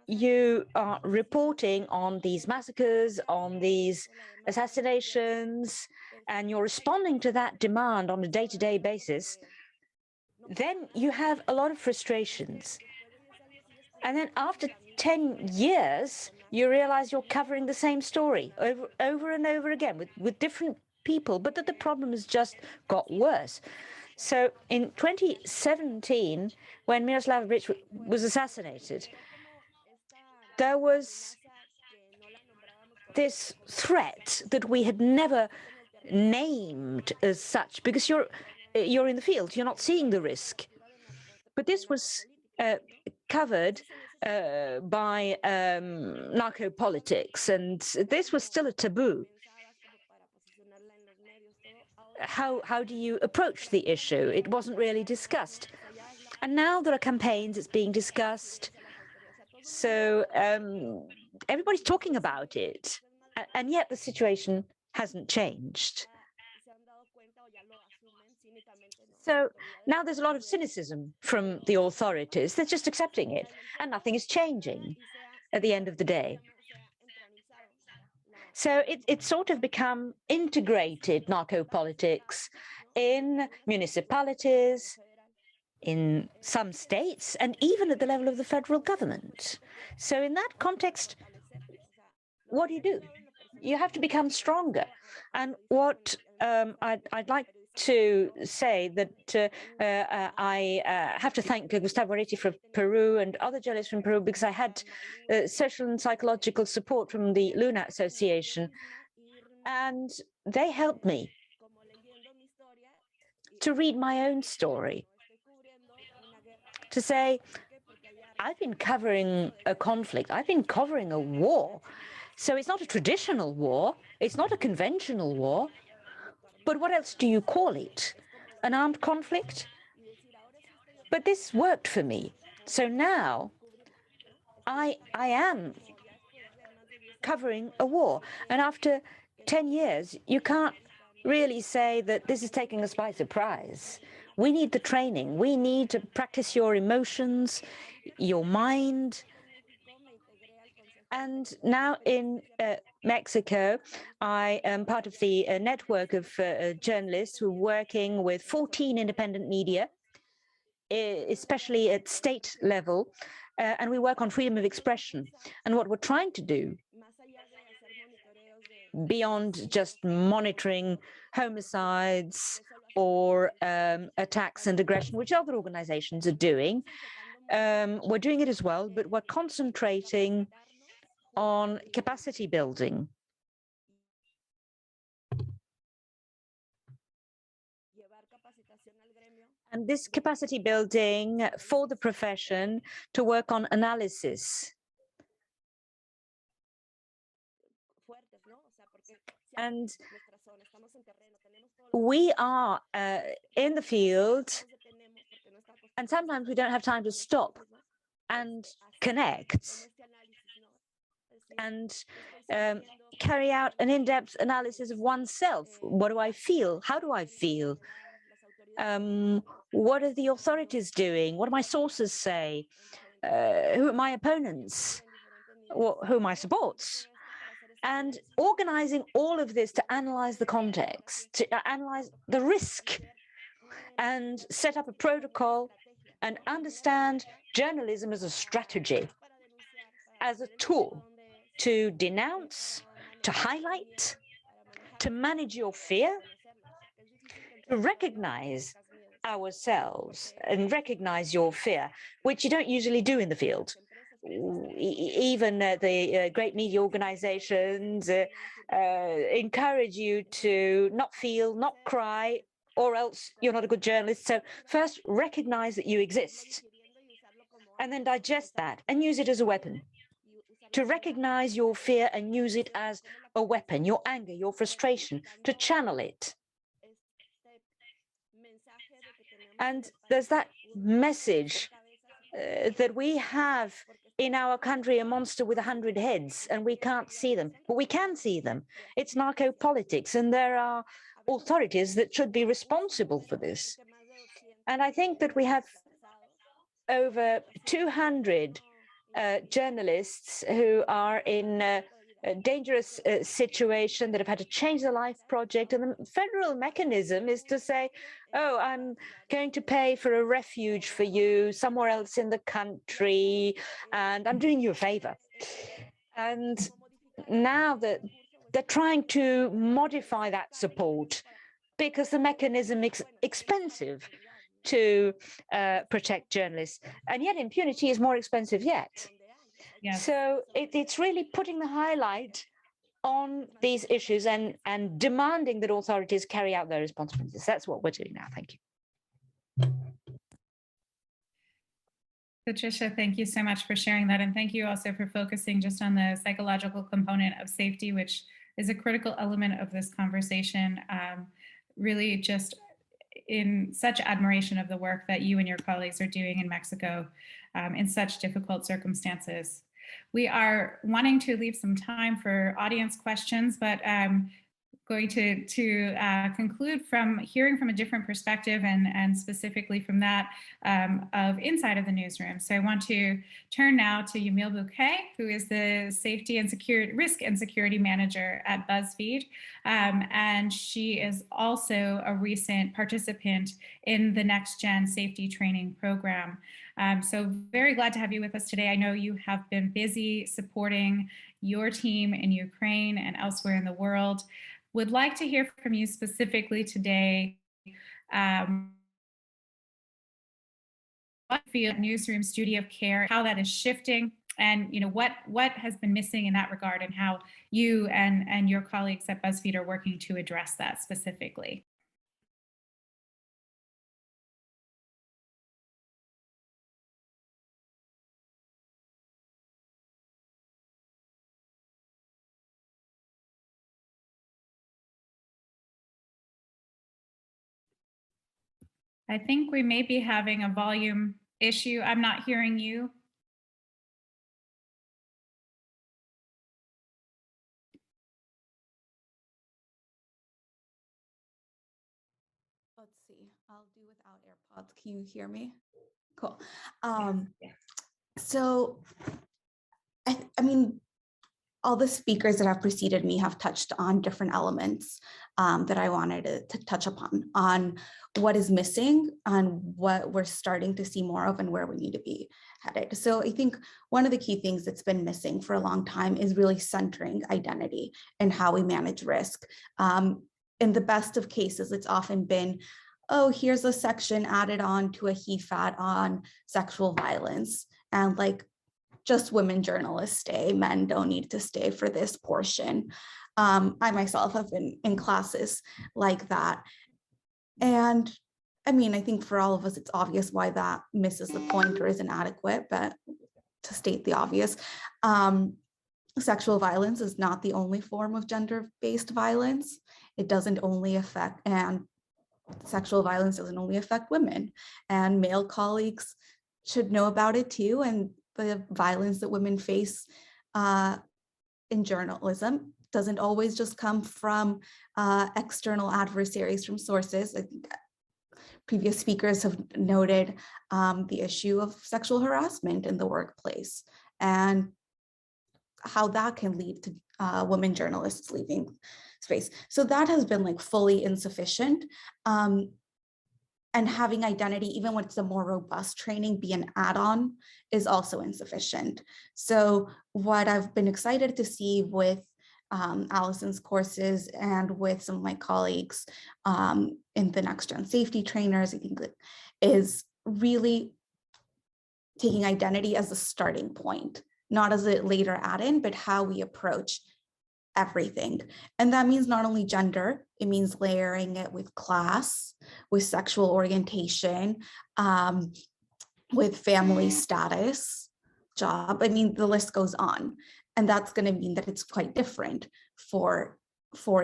you are reporting on these massacres, on these assassinations, and you're responding to that demand on a day-to-day basis, then you have a lot of frustrations. And then after 10 years, you realize you're covering the same story over and over again with different people, but that the problem has just got worse. So in 2017, when Miroslav was assassinated, there was this threat that we had never named as such, because you're in the field, you're not seeing the risk. But this was covered by narco politics, and this was still a taboo. How do you approach the issue? It wasn't really discussed. And now there are campaigns, it's being discussed. So everybody's talking about it, and yet the situation hasn't changed. So now there's a lot of cynicism from the authorities. They're just accepting it, and nothing is changing at the end of the day. So it's sort of become integrated narco politics in municipalities, in some states, and even at the level of the federal government. So in that context, what do? You have to become stronger. And what I'd like to say that I have to thank Gustavo Reti from Peru and other journalists from Peru, because I had social and psychological support from the Luna Association, and they helped me to read my own story, to say, I've been covering a conflict, I've been covering a war. So it's not a traditional war, it's not a conventional war, but what else do you call it? An armed conflict? But this worked for me. So now I am covering a war. And after 10 years, you can't really say that this is taking us by surprise. We need the training. We need to practice your emotions, your mind. And now in Mexico, I am part of the network of journalists who are working with 14 independent media, especially at state level, and we work on freedom of expression. And what we're trying to do, beyond just monitoring homicides or attacks and aggression, which other organizations are doing, we're doing it as well, but we're concentrating on capacity building. And this capacity building for the profession to work on analysis. And we are in the field, and sometimes we don't have time to stop and connect and carry out an in-depth analysis of oneself. What do I feel? How do I feel? What are the authorities doing? What do my sources say? Who are my opponents? Who are my supports? And organizing all of this to analyze the context, to analyze the risk, and set up a protocol and understand journalism as a strategy, as a tool to denounce, to highlight, to manage your fear, to recognize ourselves and recognize your fear, which you don't usually do in the field. Even the great media organizations encourage you to not feel, not cry, or else you're not a good journalist. So first, recognize that you exist, and then digest that and use it as a weapon. To recognize your fear and use it as a weapon, your anger, your frustration, to channel it. And there's that message that we have in our country a monster with 100 heads, and we can't see them, but we can see them. It's narco politics, and there are authorities that should be responsible for this. And I think that we have over 200 journalists who are in a dangerous situation, that have had to change their life project. And the federal mechanism is to say, oh, I'm going to pay for a refuge for you somewhere else in the country, and I'm doing you a favor. And now that they're trying to modify that support because the mechanism is expensive to protect journalists, and yet impunity is more expensive yet. Yes. So it's really putting the highlight on these issues and demanding that authorities carry out their responsibilities. That's what we're doing now. Thank you. Patricia, thank you so much for sharing that. And thank you also for focusing just on the psychological component of safety, which is a critical element of this conversation. Really just in such admiration of the work that you and your colleagues are doing in Mexico in such difficult circumstances. We are wanting to leave some time for audience questions, but going to conclude from hearing from a different perspective and specifically from that of inside of the newsroom. So I want to turn now to Yamil Bouquet, who is the Safety and Security Risk and Security Manager at BuzzFeed. And she is also a recent participant in the Next Gen Safety Training Program. So very glad to have you with us today. I know you have been busy supporting your team in Ukraine and elsewhere in the world. Would like to hear from you specifically today. What field Newsroom's duty of care, how that is shifting, and what has been missing in that regard, and how you and your colleagues at BuzzFeed are working to address that specifically. I think we may be having a volume issue. I'm not hearing you. Let's see, I'll do without AirPods. Can you hear me? Cool. Yes. So, I mean, all the speakers that have preceded me have touched on different elements that I wanted to touch upon, on what is missing and what we're starting to see more of and where we need to be headed. So I think one of the key things that's been missing for a long time is really centering identity and how we manage risk. In the best of cases, it's often been, oh, here's a section added on to a HEFAT on sexual violence, and like, just women journalists stay, men don't need to stay for this portion. I myself have been in classes like that. And I mean, I think for all of us, it's obvious why that misses the point or is inadequate, but to state the obvious, sexual violence is not the only form of gender-based violence. It doesn't only affect, and sexual violence doesn't only affect women, and male colleagues should know about it too. And the violence that women face in journalism doesn't always just come from external adversaries, from sources. I think previous speakers have noted the issue of sexual harassment in the workplace and how that can lead to women journalists leaving space. So that has been like fully insufficient. And having identity, even when it's a more robust training, be an add-on is also insufficient. So what I've been excited to see with Allison's courses and with some of my colleagues in the Next Gen Safety Trainers, I think that is really taking identity as a starting point, not as a later add-in, but how we approach everything. And that means not only gender, it means layering it with class, with sexual orientation, with family status, job. I mean, the list goes on. And that's going to mean that it's quite different for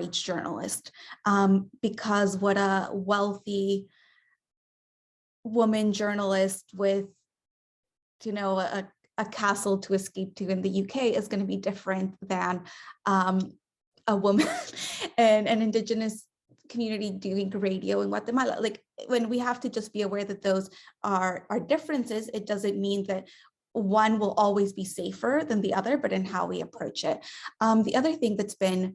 each journalist, because what a wealthy woman journalist with, a castle to escape to in the UK is going to be different than a woman and an indigenous community doing radio in Guatemala. Like, when we have to just be aware that those are differences, it doesn't mean that one will always be safer than the other, but in how we approach it. The other thing that's been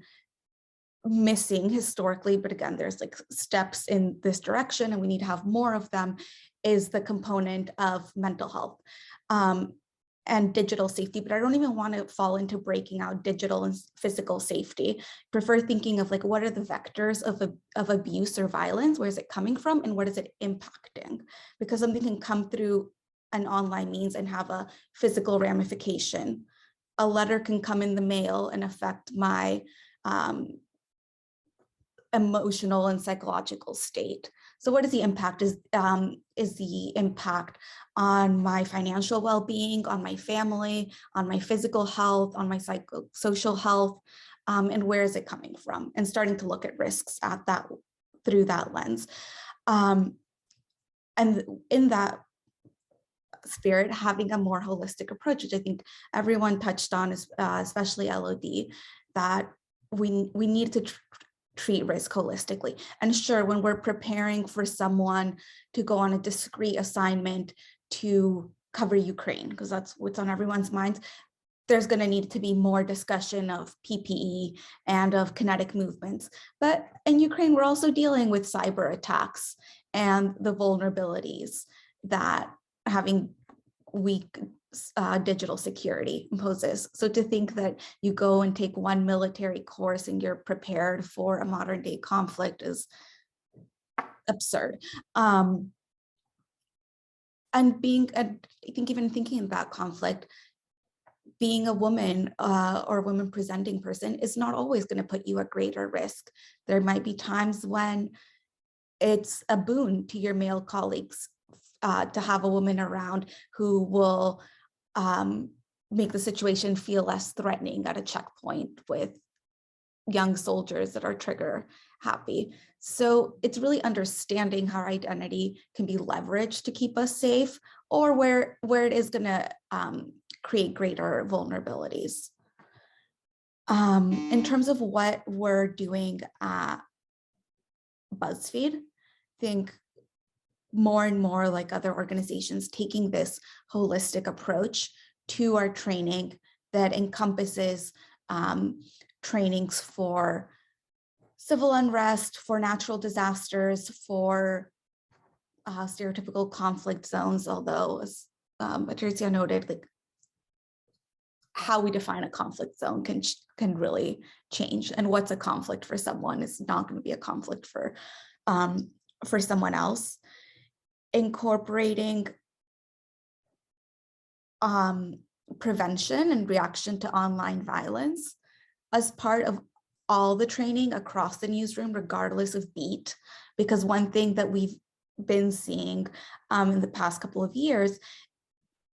missing historically, but again, there's like steps in this direction and we need to have more of them, is the component of mental health. and digital safety, but I don't even want to fall into breaking out digital and physical safety. Prefer thinking of like, what are the vectors of abuse or violence? Where is it coming from? And what is it impacting? Because something can come through an online means and have a physical ramification. A letter can come in the mail and affect my emotional and psychological state. So what is the impact? Is the impact on my financial well-being, on my family, on my physical health, on my psychosocial health, and where is it coming from? And starting to look at risks at that through that lens. And in that spirit, having a more holistic approach, which I think everyone touched on, especially LOD, that we need to treat risk holistically. And sure, when we're preparing for someone to go on a discrete assignment to cover Ukraine, because that's what's on everyone's minds, there's going to need to be more discussion of PPE and of kinetic movements. But in Ukraine, we're also dealing with cyber attacks and the vulnerabilities that having weak digital security imposes. So to think that you go and take one military course and you're prepared for a modern day conflict is absurd. And I think even thinking about conflict, being a woman or a woman presenting person is not always going to put you at greater risk. There might be times when it's a boon to your male colleagues to have a woman around who will make the situation feel less threatening at a checkpoint with young soldiers that are trigger happy. So it's really understanding how our identity can be leveraged to keep us safe, or where it is going to create greater vulnerabilities. In terms of what we're doing at BuzzFeed, I think more and more, like other organizations, taking this holistic approach to our training that encompasses trainings for civil unrest, for natural disasters, for stereotypical conflict zones, although as Patricia noted, like how we define a conflict zone can really change, and what's a conflict for someone is not going to be a conflict for someone else. Incorporating prevention and reaction to online violence as part of all the training across the newsroom, regardless of beat, because one thing that we've been seeing in the past couple of years,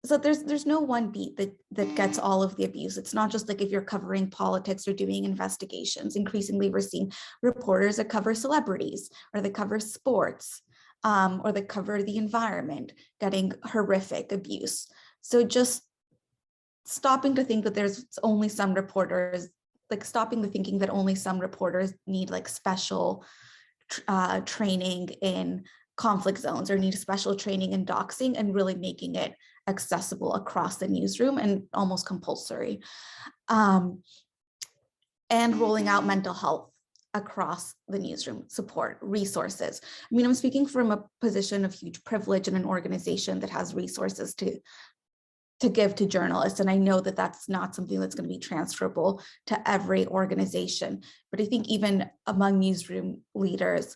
so there's no one beat that gets all of the abuse. It's not just like if you're covering politics or doing investigations. Increasingly, we're seeing reporters that cover celebrities, or that cover sports, or that cover the environment getting horrific abuse. So just stopping to think that there's only some reporters, like stopping the thinking that only some reporters need like special training in conflict zones or need special training in doxing, and really making it accessible across the newsroom and almost compulsory. And rolling out mental health across the newsroom, support, resources. I mean, I'm speaking from a position of huge privilege in an organization that has resources to give to journalists. And I know that that's not something that's going to be transferable to every organization. But I think even among newsroom leaders,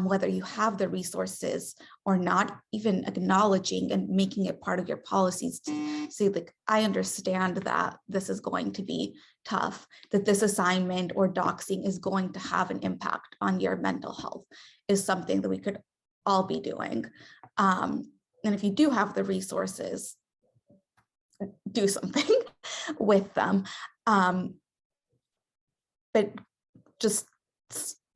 whether you have the resources or not, even acknowledging and making it part of your policies to say, like, I understand that this is going to be tough, that this assignment or doxing is going to have an impact on your mental health, is something that we could all be doing. And if you do have the resources, do something with them. But just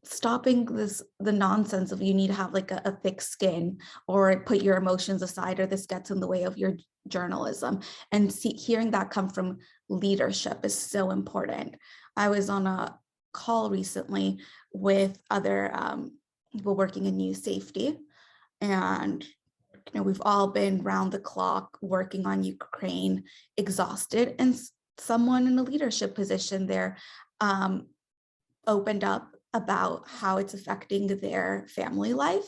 stopping the nonsense of you need to have like a thick skin or put your emotions aside, or this gets in the way of your journalism. And hearing that come from leadership is so important. I was on a call recently with other people working in news safety, and we've all been round the clock working on Ukraine, exhausted, and someone in a leadership position there opened up about how it's affecting their family life.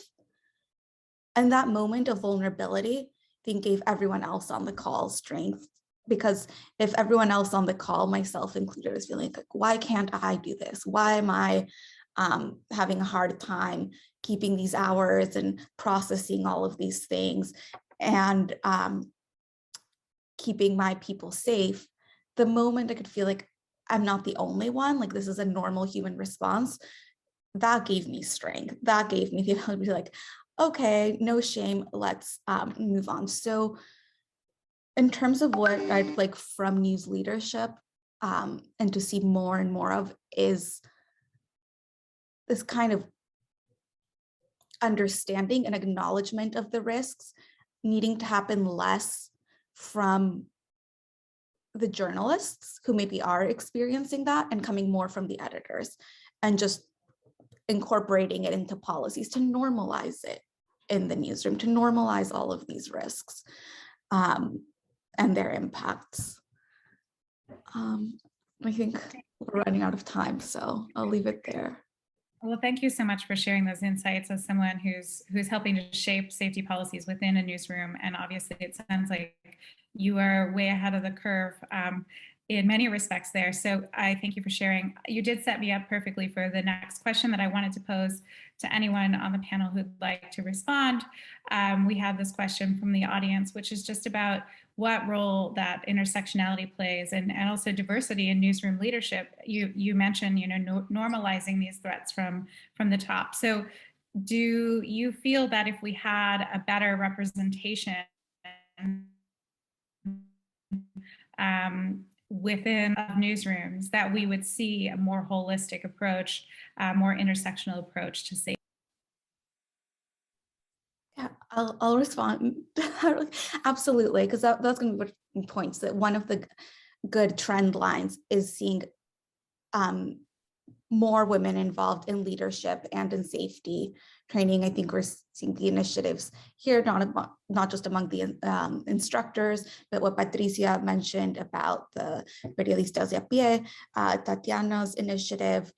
And that moment of vulnerability, I think, gave everyone else on the call strength because if everyone else on the call, myself included, is feeling like, why can't I do this? Why am I having a hard time keeping these hours and processing all of these things and keeping my people safe? The moment I could feel like I'm not the only one, like this is a normal human response, that gave me strength. That gave me the ability to be like, okay, no shame, let's move on. So in terms of what I'd like from news leadership and to see more and more of is this kind of understanding and acknowledgement of the risks needing to happen less from the journalists who maybe are experiencing that and coming more from the editors and just incorporating it into policies to normalize it in the newsroom, to normalize all of these risks and their impacts. I think we're running out of time, so I'll leave it there. Well, thank you so much for sharing those insights as someone who's helping to shape safety policies within a newsroom. And obviously, it sounds like you are way ahead of the curve in many respects there. So I thank you for sharing. You did set me up perfectly for the next question that I wanted to pose to anyone on the panel who'd like to respond. We have this question from the audience, which is just about what role that intersectionality plays and also diversity in newsroom leadership. You mentioned, normalizing these threats from the top. So do you feel that if we had a better representation within newsrooms, that we would see a more holistic approach, more intersectional approach to safety? Yeah, I'll respond. Absolutely, because that's going to be points that one of the good trend lines is seeing more women involved in leadership and in safety training. I think we're seeing the initiatives here, not just among the instructors, but what Patricia mentioned about the Periodistas de a Pie, Tatiana's initiative.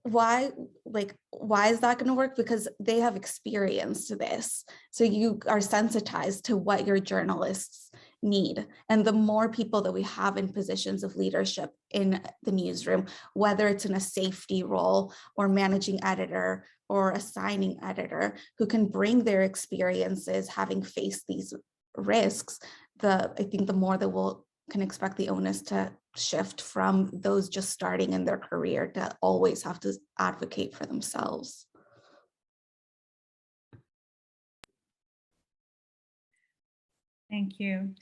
Why is that going to work? Because they have experienced this. So you are sensitized to what your journalists need. And the more people that we have in positions of leadership in the newsroom, whether it's in a safety role or managing editor or assigning editor, who can bring their experiences having faced these risks, I think the more that can expect the onus to shift from those just starting in their career to always have to advocate for themselves. Thank you.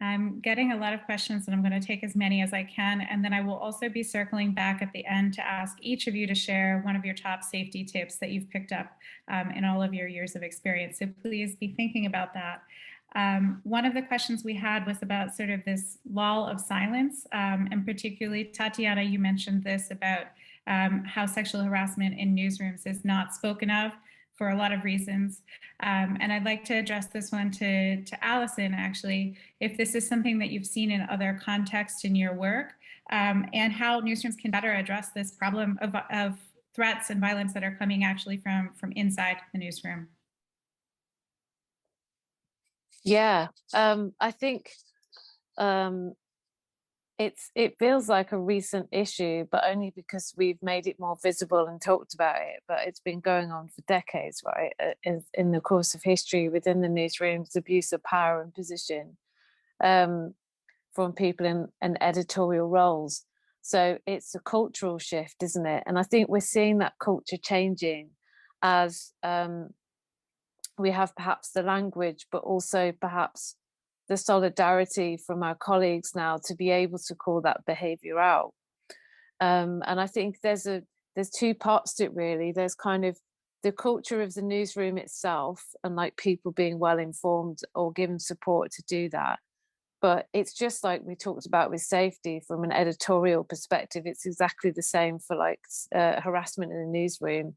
I'm getting a lot of questions and I'm going to take as many as I can. And then I will also be circling back at the end to ask each of you to share one of your top safety tips that you've picked up in all of your years of experience. So please be thinking about that. One of the questions we had was about sort of this lull of silence, and particularly, Tatiana, you mentioned this about how sexual harassment in newsrooms is not spoken of for a lot of reasons. And I'd like to address this one to Allison, actually, if this is something that you've seen in other contexts in your work, and how newsrooms can better address this problem of threats and violence that are coming actually from inside the newsroom. Yeah, I think it feels like a recent issue, but only because we've made it more visible and talked about it. But it's been going on for decades, right? In the course of history within the newsrooms, abuse of power and position from people in editorial roles. So it's a cultural shift, isn't it? And I think we're seeing that culture changing as we have perhaps the language, but also perhaps the solidarity from our colleagues now to be able to call that behavior out. And I think there's two parts to it, really. There's kind of the culture of the newsroom itself and like people being well informed or given support to do that. But it's just like we talked about with safety from an editorial perspective, it's exactly the same for like harassment in the newsroom.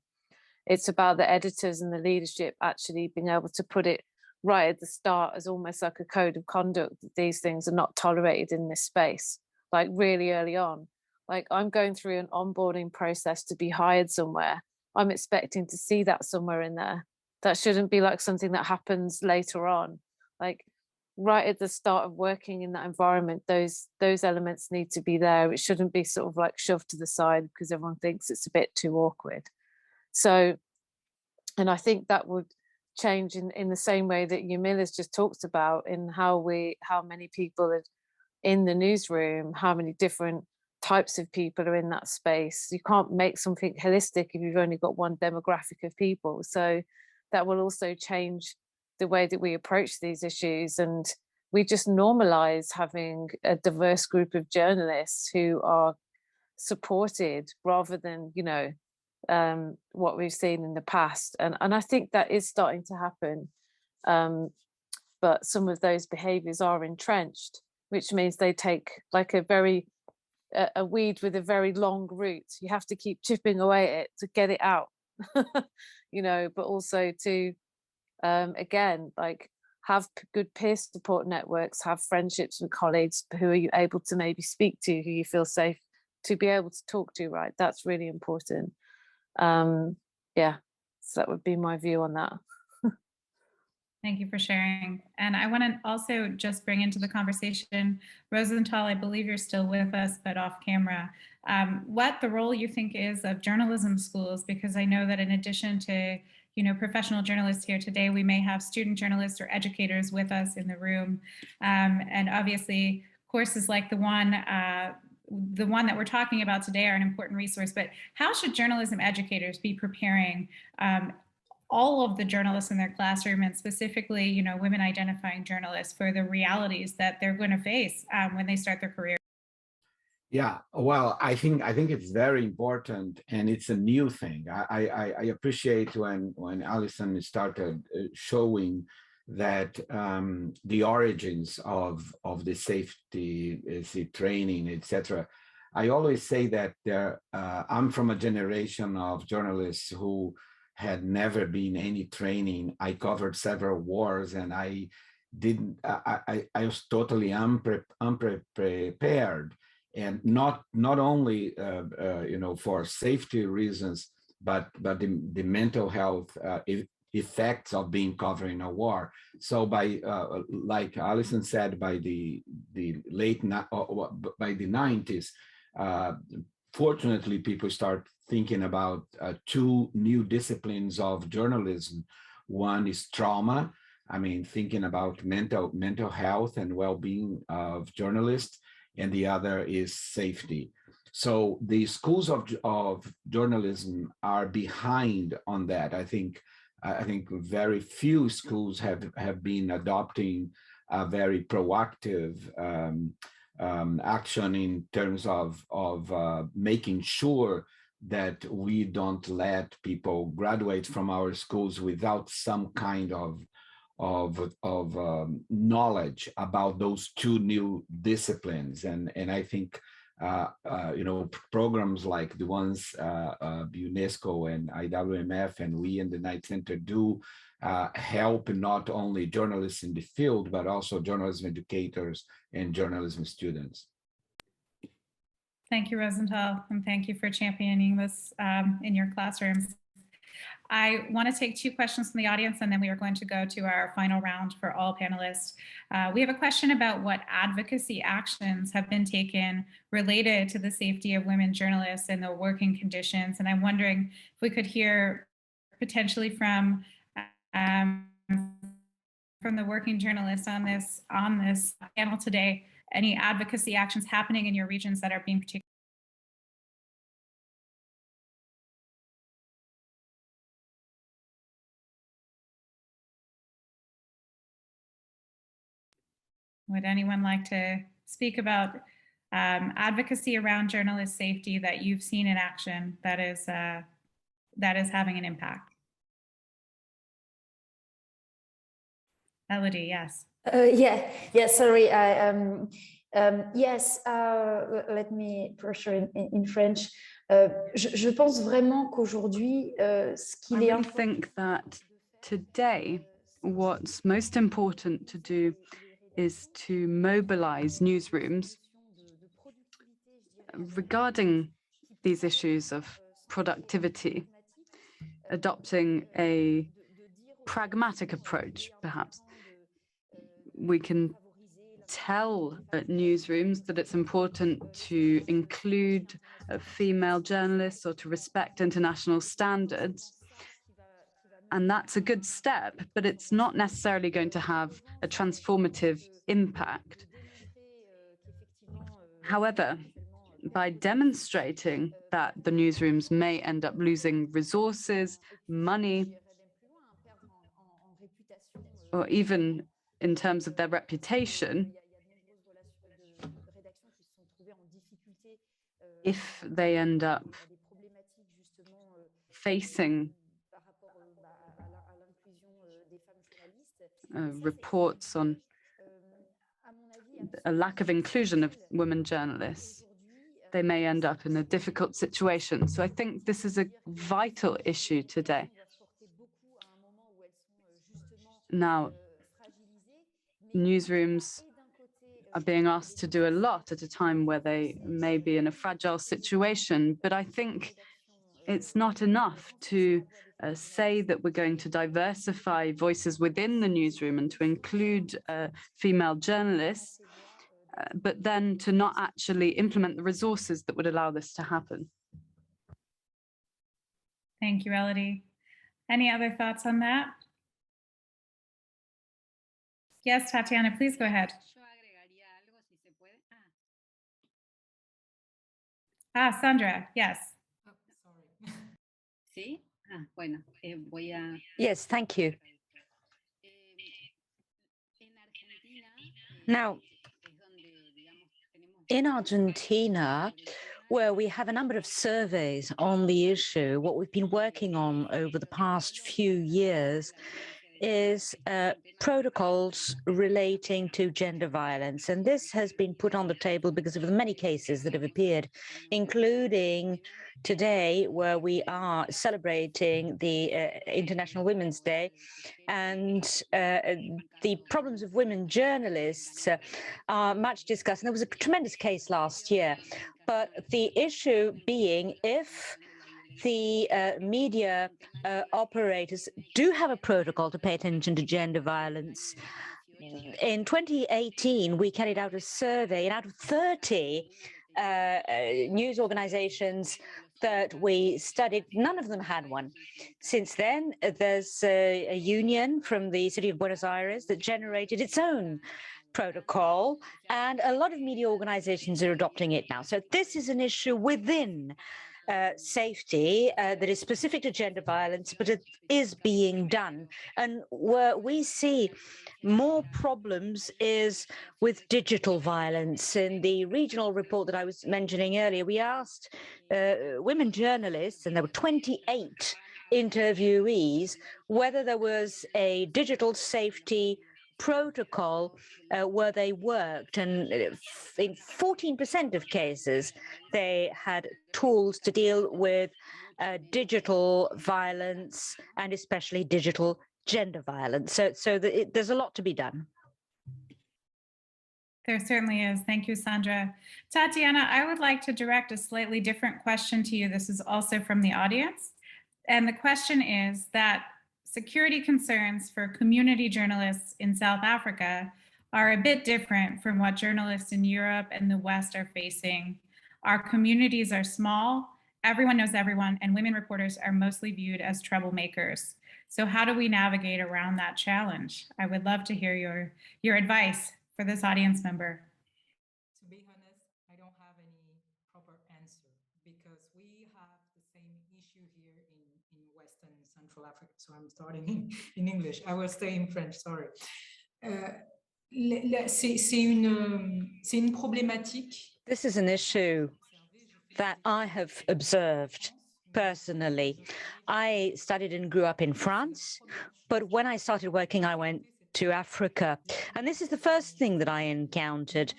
It's about the editors and the leadership actually being able to put it right at the start as almost like a code of conduct that these things are not tolerated in this space, like really early on. Like I'm going through an onboarding process to be hired somewhere. I'm expecting to see that somewhere in there. That shouldn't be like something that happens later on. Like right at the start of working in that environment, those elements need to be there. It shouldn't be sort of like shoved to the side because everyone thinks it's a bit too awkward. So, and I think that would change in the same way that Yumila's just talked about, in how many people are in the newsroom, how many different types of people are in that space. You can't make something holistic if you've only got one demographic of people. So that will also change the way that we approach these issues. And we just normalize having a diverse group of journalists who are supported rather than, you know, what we've seen in the past. And I think that is starting to happen. But some of those behaviors are entrenched, which means they take like a weed with a very long root. You have to keep chipping away at it to get it out, you know, but also to, again, like have good peer support networks, have friendships with colleagues who are you able to maybe speak to, who you feel safe to be able to talk to, right? That's really important. Yeah, so that would be my view on that. Thank you for sharing. And I want to also just bring into the conversation, Rosenthal, I believe you're still with us, but off camera, what the role you think is of journalism schools, because I know that in addition to, you know, professional journalists here today, we may have student journalists or educators with us in the room. And obviously courses like the one that we're talking about today are an important resource, but how should journalism educators be preparing all of the journalists in their classroom, and specifically, you know, women identifying journalists, for the realities that they're going to face when they start their career? Yeah, well, I think it's very important, and it's a new thing. I appreciate when Allison started showing that the origins of the safety training, etc. I always say that I'm from a generation of journalists who had never been any training. I covered several wars, and I was totally unprepared, and not only you know, for safety reasons, but the mental health effects of being covering a war. So by like Allison said, by the late by the 90s, fortunately, people start thinking about two new disciplines of journalism. One is trauma. I mean, thinking about mental health and well-being of journalists, and the other is safety. So the schools of journalism are behind on that. I think very few schools have been adopting a very proactive action in terms of making sure that we don't let people graduate from our schools without some kind of knowledge about those two new disciplines. And I think you know, programs like the ones UNESCO and IWMF and we in the Knight Center do help not only journalists in the field, but also journalism educators and journalism students. Thank you, Rosenthal, and thank you for championing this in your classrooms. I want to take two questions from the audience, and then we are going to go to our final round for all panelists. We have a question about what advocacy actions have been taken related to the safety of women journalists and the working conditions. And I'm wondering if we could hear potentially from the working journalists on this panel today, any advocacy actions happening in your regions that are being particularly. Would anyone like to speak about advocacy around journalist safety that you've seen in action that is having an impact? Elodie, yes. Yeah, sorry. Yes, let me pressure in French. Je pense vraiment qu'aujourd'hui, ce qu'il est. I really think that today, what's most important to do is to mobilize newsrooms regarding these issues of productivity, adopting a pragmatic approach, perhaps. we can tell newsrooms that it's important to include female journalists or to respect international standards. And that's a good step, but it's not necessarily going to have a transformative impact. However, by demonstrating that the newsrooms may end up losing resources, money, or even in terms of their reputation, if they end up facing reports on a lack of inclusion of women journalists, they may end up in a difficult situation. So I think this is a vital issue today. Now, newsrooms are being asked to do a lot at a time where they may be in a fragile situation, but I think it's not enough to say that we're going to diversify voices within the newsroom and to include female journalists, but then to not actually implement the resources that would allow this to happen. Thank you, Elodie. Any other thoughts on that? Yes, Tatiana, please go ahead. Sandra, yes. Sí. Bueno, voy a... Yes, thank you. Now, in Argentina, where we have a number of surveys on the issue, what we've been working on over the past few years is protocols relating to gender violence. And this has been put on the table because of the many cases that have appeared, including today, where we are celebrating the International Women's Day. And the problems of women journalists are much discussed. And there was a tremendous case last year. But the issue being, if the media operators do have a protocol to pay attention to gender violence. In 2018, we carried out a survey, and out of 30 news organizations that we studied, none of them had one. Since then, there's a union from the city of Buenos Aires that generated its own protocol, and a lot of media organizations are adopting it now. So this is an issue within safety that is specific to gender violence, but it is being done. And where we see more problems is with digital violence. In the regional report that I was mentioning earlier, we asked women journalists, and there were 28 interviewees, whether there was a digital safety protocol where they worked, and in 14% of cases they had tools to deal with digital violence and especially digital gender violence. So there's a lot to be done. There certainly is. Thank you, Sandra. Tatiana, I would like to direct a slightly different question to you. This is also from the audience. And the question is that security concerns for community journalists in South Africa are a bit different from what journalists in Europe and the West are facing. Our communities are small, everyone knows everyone, and women reporters are mostly viewed as troublemakers. So how do we navigate around that challenge? I would love to hear your advice for this audience member. To be honest, I don't have any proper answer because we have the same issue here in Western Central Africa. So I'm starting in English. I will stay in French, sorry. C'est une problématique. This is an issue that I have observed personally. I studied and grew up in France, but when I started working, I went to Africa. And this is the first thing that I encountered.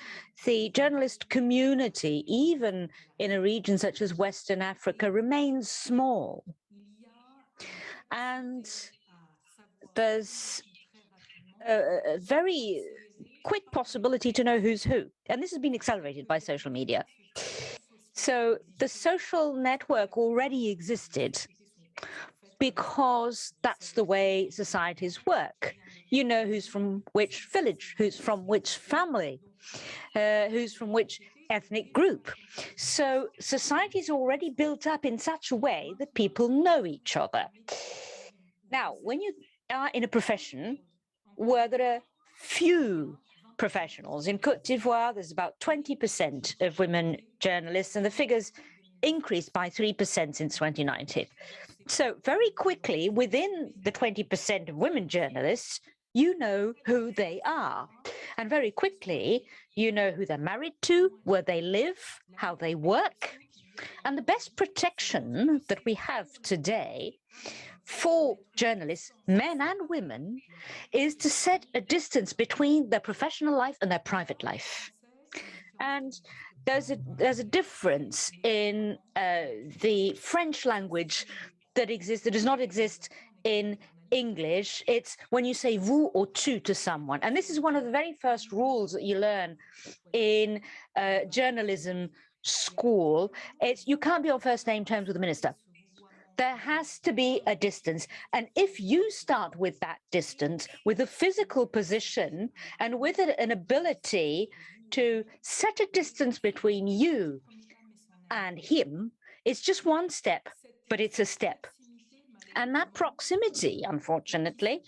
The journalist community, even in a region such as Western Africa, remains small. And there's a very quick possibility to know who's who. And this has been accelerated by social media. So the social network already existed because that's the way societies work. You know who's from which village, who's from which family, who's from which ethnic group. So society is already built up in such a way that people know each other. Now, when you are in a profession where there are few professionals, in Côte d'Ivoire, there's about 20% of women journalists, and the figures increased by 3% since 2019. So very quickly, within the 20% of women journalists, you know who they are. And very quickly, you know who they're married to, where they live, how they work. And the best protection that we have today for journalists, men and women, is to set a distance between their professional life and their private life. And there's a difference in the French language that does not exist in English. It's when you say vous or tu to someone. And this is one of the very first rules that you learn in journalism school. It's you can't be on first name terms with the minister. There has to be a distance. And if you start with that distance, with a physical position and with an ability to set a distance between you and him, it's just one step, but it's a step. And that proximity, unfortunately,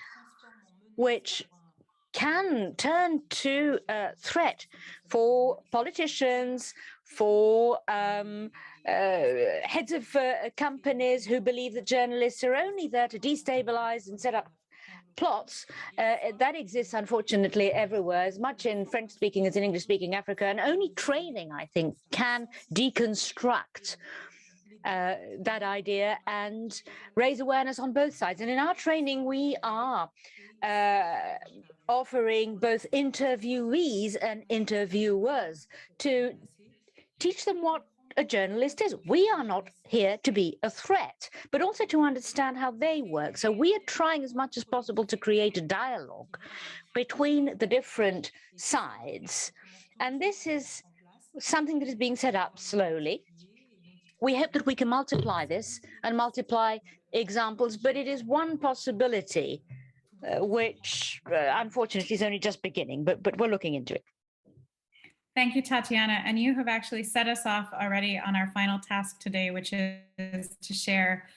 which can turn to a threat for politicians, for heads of companies who believe that journalists are only there to destabilize and set up plots, that exists, unfortunately, everywhere, as much in French-speaking as in English-speaking Africa. And only training, I think, can deconstruct that idea and raise awareness on both sides. And in our training, we are offering both interviewees and interviewers to teach them what a journalist is. We are not here to be a threat, but also to understand how they work. So we are trying as much as possible to create a dialogue between the different sides. And this is something that is being set up slowly. We hope that we can multiply this and multiply examples, but it is one possibility, which unfortunately is only just beginning, but we're looking into it. Thank you, Tatiana. And you have actually set us off already on our final task today, which is to share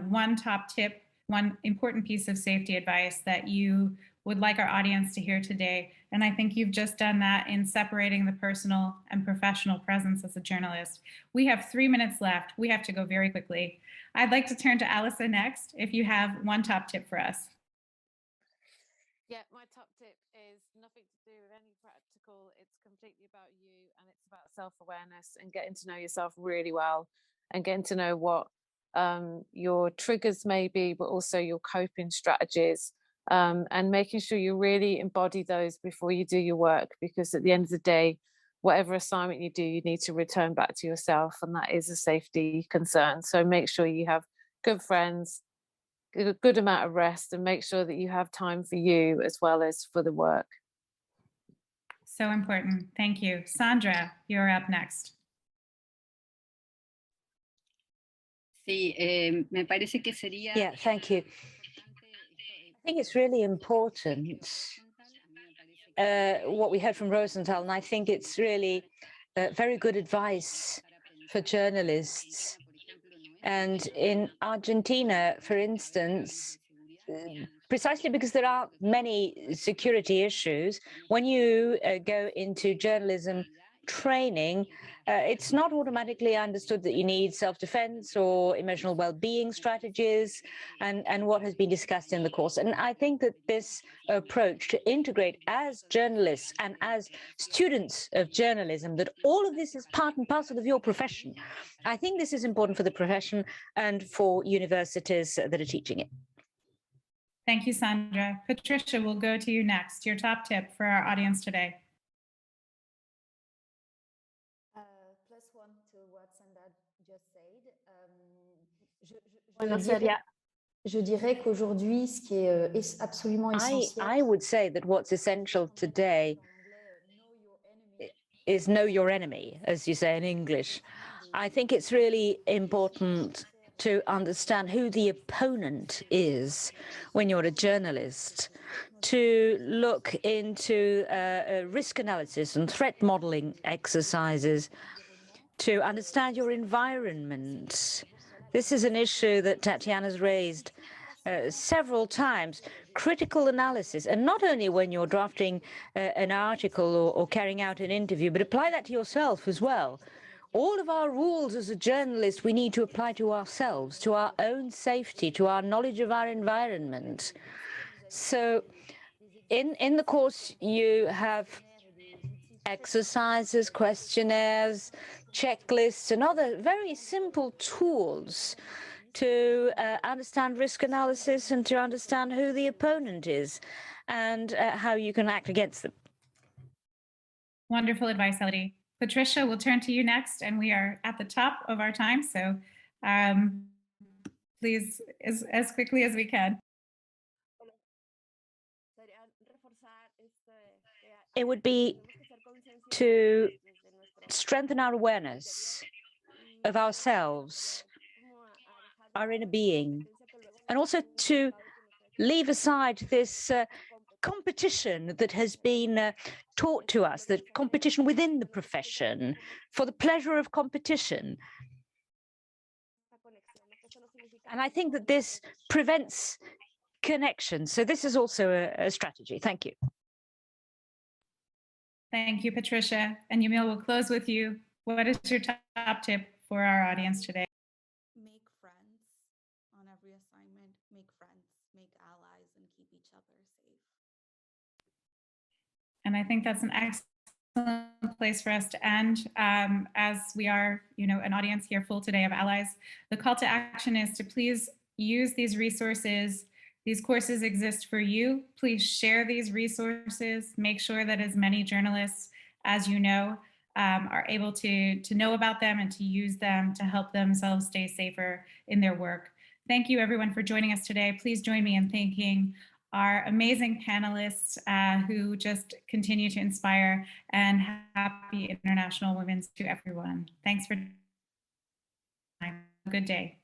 one top tip, one important piece of safety advice that you would like our audience to hear today. And I think you've just done that in separating the personal and professional presence as a journalist. We have 3 minutes left. We have to go very quickly. I'd like to turn to Allison next, if you have one top tip for us. Yeah, my top tip is nothing to do with any practical. It's completely about you, and it's about self-awareness and getting to know yourself really well and getting to know what your triggers may be, but also your coping strategies, and making sure you really embody those before you do your work, because at the end of the day, whatever assignment you do, you need to return back to yourself, and that is a safety concern. So make sure you have good friends, a good amount of rest, and make sure that you have time for you as well as for the work. So important. Thank you. Sandra, you're up next. Sí, me parece que sería... Yeah, thank you. I think it's really important what we heard from Rosenthal, and I think it's really very good advice for journalists. And in Argentina, for instance, precisely because there are many security issues, when you go into journalism training, it's not automatically understood that you need self-defense or emotional well-being strategies and what has been discussed in the course. And I think that this approach to integrate as journalists and as students of journalism, that all of this is part and parcel of your profession. I think this is important for the profession and for universities that are teaching it. Thank you, Sandra. Patricia, we'll go to you next. Your top tip for our audience today. Plus one to what Sandra just said. Je dirais qu'aujourd'hui, ce qui est absolument essentiel. I would say that what's essential today is know your enemy, as you say in English. I think it's really important to understand who the opponent is when you're a journalist, to look into risk analysis and threat modeling exercises, to understand your environment. This is an issue that Tatiana's raised several times. Critical analysis, and not only when you're drafting an article or carrying out an interview, but apply that to yourself as well. All of our rules as a journalist we need to apply to ourselves, to our own safety, to our knowledge of our environment. So in the course you have exercises, questionnaires, checklists, and other very simple tools to understand risk analysis and to understand who the opponent is and how you can act against them. Wonderful advice, Elodie. Patricia, we'll turn to you next, and we are at the top of our time, so please, as quickly as we can. It would be to strengthen our awareness of ourselves, our inner being, and also to leave aside this competition that has been taught to us, the competition within the profession for the pleasure of competition. And I think that this prevents connection. So this is also a strategy. Thank you. Thank you, Patricia. And Yamil, we'll close with you. What is your top tip for our audience today? Make friends on every assignment, make friends, make allies, and keep each other safe. And I think that's an excellent place for us to end. As we are, an audience here full today of allies, the call to action is to please use these resources. These courses exist for you. Please share these resources. Make sure that as many journalists as you know are able to know about them and to use them to help themselves stay safer in their work. Thank you everyone for joining us today. Please join me in thanking our amazing panelists who just continue to inspire, and happy International Women's to everyone. Thanks for your time. Good day.